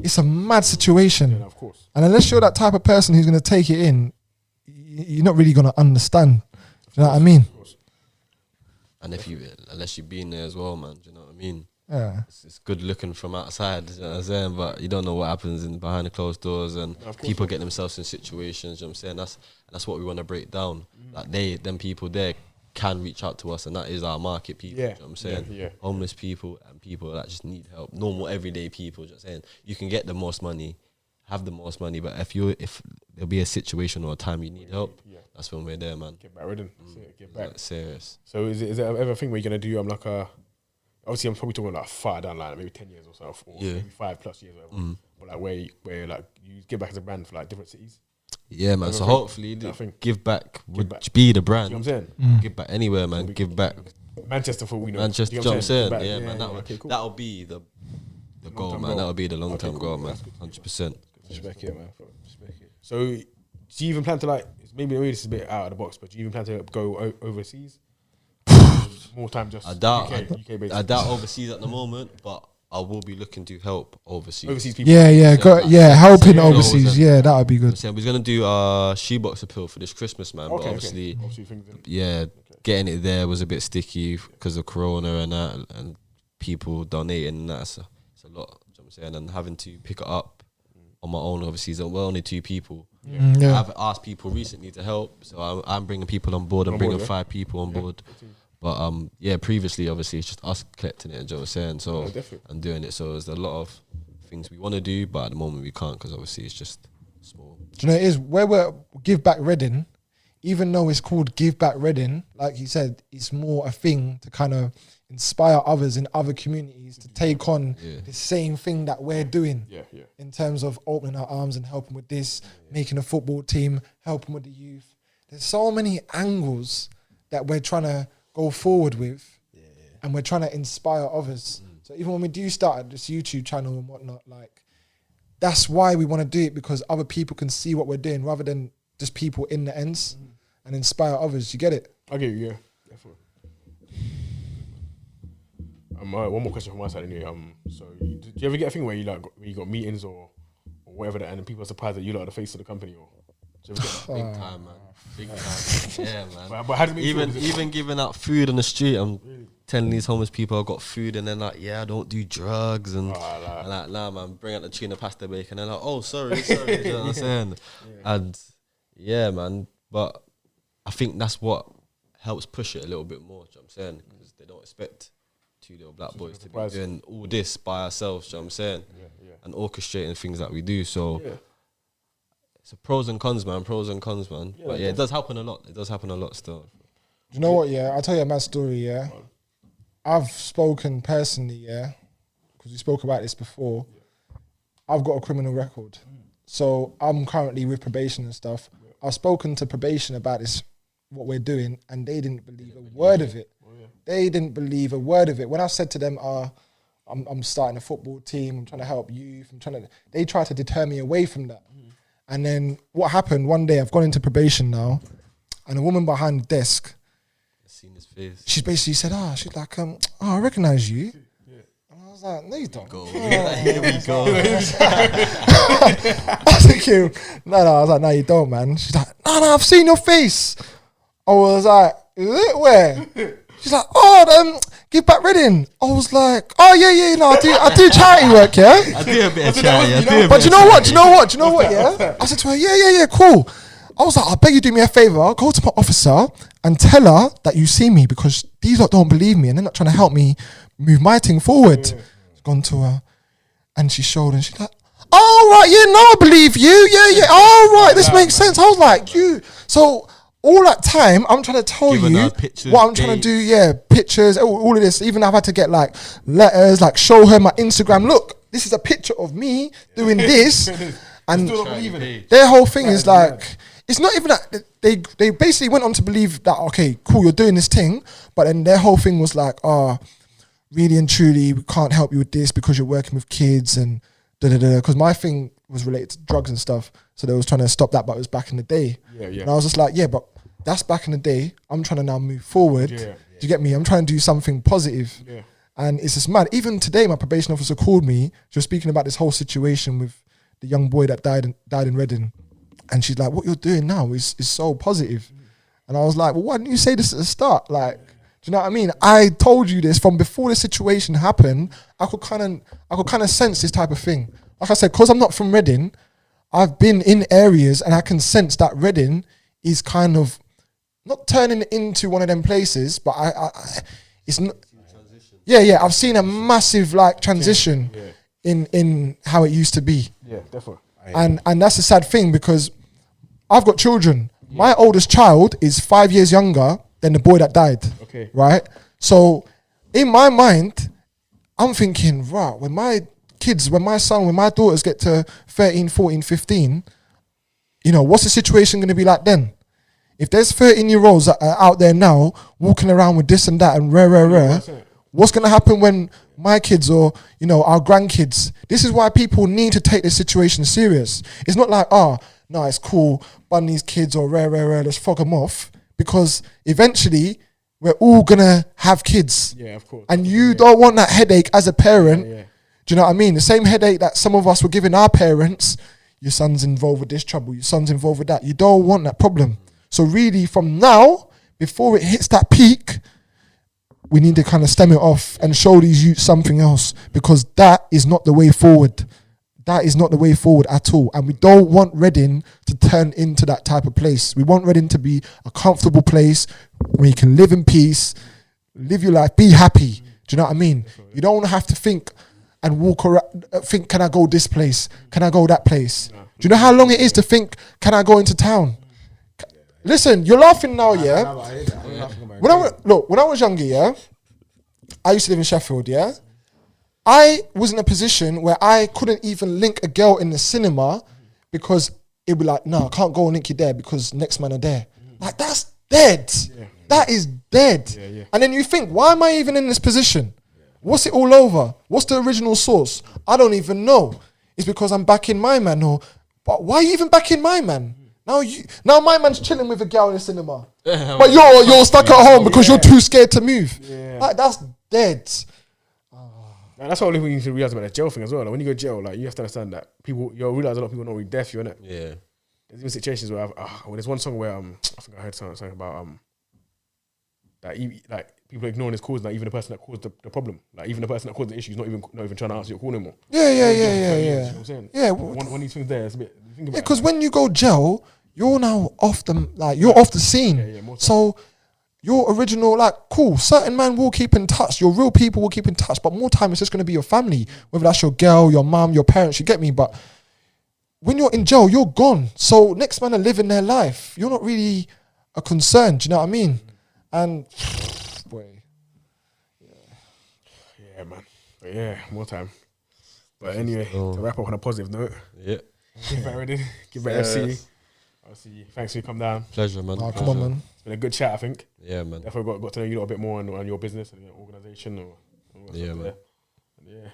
it's a mad situation, Yeah, of course. and unless you're that type of person who's going to take it in, you're not really going to understand. Do you know what I mean? And unless you've been there as well, man. Do you know what I mean? Yeah. It's good looking from outside, you know what I'm saying? But you don't know what happens behind the closed doors, and people get themselves in situations, you know what I'm saying? That's what we want to break down. Like them people there can reach out to us, and that is our market people, Yeah, you know what I'm saying? yeah. Homeless people and people that just need help. Normal everyday people, you know what I'm saying? You can get the most money, have the most money, but if there'll be a situation or a time you need help, that's when we're there, man. Get back ridden. Get back. Like, serious. So is there ever a thing where you're gonna do? I'm like obviously I'm probably talking like far down the line, maybe 10 years or so, or Yeah. maybe 5+ years, or whatever. But like where like you give back as a brand for like different cities. Yeah, man. So Everything. hopefully, Nothing. give back would back. be the You brand. know what I'm saying? Give back anywhere, man. Give back Manchester for we know. Manchester. You You know what I'm saying? Give back. Yeah, man. okay, cool. That'll be the goal, Long-term man. goal. That'll be the long term cool. goal, man. That's good. 100%. Respect it, man. Respect it. So do you even plan to like maybe this is a bit out of the box, but do you even plan to go overseas? More time just I doubt. UK based. I doubt overseas at the moment, but I will be looking to help overseas. Overseas people. Yeah, helping Yeah. overseas. Yeah, that would be good. So we're gonna do shoebox appeal for this Christmas, man. But obviously, Obviously things in- yeah, getting it there was a bit sticky because of Corona and that, and people donating and that. So it's a lot. You know what I'm saying, and having to pick it up on my own. Obviously, so we're only 2 people. Yeah. I've asked people recently to help, so I'm bringing people on board. I'm bringing 5 people on board. But yeah, previously obviously it's just us collecting it, and Joe was saying so and doing it. So there's a lot of things we want to do, but at the moment we can't because obviously it's just small. Do you know it is where we're Give Back Reading, even though it's called Give Back Reading, like he said, it's more a thing to kind of inspire others in other communities to take on the same thing that we're doing. In terms of opening our arms and helping with this, making a football team, helping with the youth. There's so many angles that we're trying to go forward with, and we're trying to inspire others. So even when we do start this YouTube channel and whatnot, like that's why we want to do it, because other people can see what we're doing rather than just people in the ends, and inspire others. You get it? I get you, yeah. Definitely. One more question from my side anyway. So do you ever get a thing where you like where you got meetings or whatever that, and then people are surprised that you lot are the face of the company, or do you ever get Big time, man. Big time. Yeah, man. But how do you Even giving out food on the street, I'm telling these homeless people I've got food, and they're like, yeah, I don't do drugs, and I'm like, nah, man, bring out the tuna pasta bacon, and they're like, oh, sorry, you know what I'm saying? And yeah, man, but I think that's what helps push it a little bit more, do you know what I'm saying? Because they don't expect 2 little black boys to be doing all this by ourselves, do you know what I'm saying? And orchestrating things that we do, so it's a pros and cons, man. But yeah, it does happen a lot. It does happen a lot still. Do you know what? Yeah, I'll tell you a mad story. Yeah, I've spoken personally. Yeah, because we spoke about this before. I've got a criminal record, so I'm currently with probation and stuff. I've spoken to probation about this, what we're doing, and they didn't believe a word of it. They didn't believe a word of it. When I said to them, I'm starting a football team. I'm trying to help youth. They tried to deter me away from that. And then what happened one day, I've gone into probation now, and a woman behind the desk, I've seen his face. she's basically said, she's like, I recognize you. And I was like, no, you don't. Here we go. I was thinking, no, I was like, no, you don't, man. She's like, no, I've seen your face. I was like, is it? Where? She's like, Give Back Reading. I was like, oh yeah, no, I do charity work, yeah. I do a bit of charity. But you know what? Yeah. I said to her, yeah, cool. I was like, I beg you do me a favor. Go to my officer and tell her that you see me, because these lot don't believe me and they're not trying to help me move my thing forward. Gone to her, and she showed, and she's like, oh right, yeah, no, I believe you. Yeah. All right, this makes sense. I was like, you. So all that time, I'm trying to tell Giving you her pictures, what I'm trying to do. Pictures, all of this. Even I've had to get like letters, like show her my Instagram. Look, this is a picture of me doing this, and their whole thing is like, it's not even that they basically went on to believe that, okay, cool, you're doing this thing, but then their whole thing was like, really and truly, we can't help you with this because you're working with kids and da-da-da. Because my thing was related to drugs and stuff, so they was trying to stop that, but it was back in the day. And I was just like, but that's back in the day. I'm trying to now move forward. Do you get me? I'm trying to do something positive. And it's just mad. Even today, my probation officer called me. She was speaking about this whole situation with the young boy that died in Reading. And she's like, what you're doing now is so positive. And I was like, well, why didn't you say this at the start? Like, do you know what I mean? I told you this from before the situation happened. I could kind of sense this type of thing. Like I said, because I'm not from Reading, I've been in areas and I can sense that Reading is kind of not turning into one of them places, but it's not. Yeah. I've seen a massive like transition in how it used to be. Yeah, definitely. And that's a sad thing, because I've got children. My oldest child is 5 years younger than the boy that died. Okay. Right? So in my mind, I'm thinking, right, when my daughters get to 13, 14, 15, what's the situation going to be like then? If there's 13-year-olds that are out there now walking around with this and that and rare, what's going to happen when my kids or, our grandkids? This is why people need to take this situation serious. It's not like, no, it's cool, bun these kids or rare, let's flog them off. Because eventually, we're all going to have kids. Yeah, of course. And you don't want that headache as a parent Do you know what I mean? The same headache that some of us were giving our parents, your son's involved with this trouble, your son's involved with that. You don't want that problem. So really from now, before it hits that peak, we need to kind of stem it off and show these youths something else, because that is not the way forward. That is not the way forward at all. And we don't want Reading to turn into that type of place. We want Reading to be a comfortable place where you can live in peace, live your life, be happy. Do you know what I mean? You don't have to think and walk around, think, can I go this place? Can I go that place? Do you know how long it is to think, can I go into town? Listen, you're laughing now, yeah? When I was younger, yeah, I used to live in Sheffield, yeah? I was in a position where I couldn't even link a girl in the cinema because it'd be like, no, I can't go and link you there because next man are there. Like, that's dead. That is dead. And then you think, why am I even in this position? What's it all over? What's the original source? I don't even know. It's because I'm backing my man. Or, but why are you even backing my man? Now my man's chilling with a girl in the cinema. But you're stuck at home because you're too scared to move. Like, that's dead. And that's what we need to realize about the jail thing as well. Like, when you go to jail, like, you have to understand that you'll realize a lot of people are not really deaf, innit? Yeah. There's even situations where there's one song where I think I heard something about that like people are ignoring his cause. Like, even the person that caused the problem, like even the person that caused the issue, is not even trying to answer your call anymore. Yeah. You know what I'm saying? Yeah. One of these things there is a bit. Think about Because when you go jail, you're now off you're off the scene. More So your original, like, cool, certain man will keep in touch. Your real people will keep in touch. But more time, it's just going to be your family. Whether that's your girl, your mum, your parents, you get me? But when you're in jail, you're gone. So next man are living their life. You're not really a concern. Do you know what I mean? And, boy. Yeah, man. But yeah, more time. But anyway, to wrap up on a positive note, give back Reading, give back FC. Obviously, thanks for you come down. Pleasure, man. Oh, come on, man. It's been a good chat, I think. Yeah, man. Definitely got to know you a little bit more on your business and your organisation. Yeah, man. There. And yeah,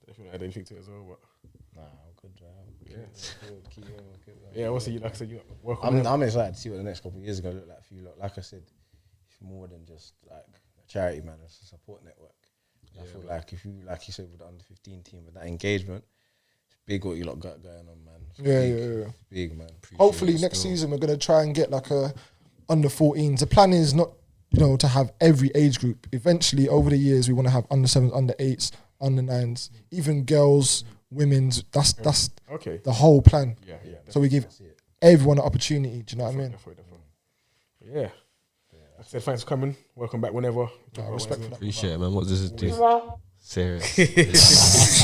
definitely add anything to it as well. But Nah, I'm good, bro. Keep going. yeah, obviously, like I said, you work on I'm excited to see what the next couple of years are going to look like for you lot. Like I said, it's more than just like a charity, man. It's a support network. I feel like if you, like you said, with the under 15 team, with that engagement, it's big what you lot got going on, man. It's Yeah. It's big, man. Hopefully next season we're going to try and get like a under 14s. The plan is not, to have every age group. Eventually, over the years, we want to have under 7s, under 8s, under 9s, even girls, women's. That's okay. the whole plan. Yeah. So we give everyone an opportunity. Do you know what I mean? Definitely. Yeah. Like I said, thanks for coming. Welcome back whenever. Respect for that. Appreciate it, man. What does it do? Serious.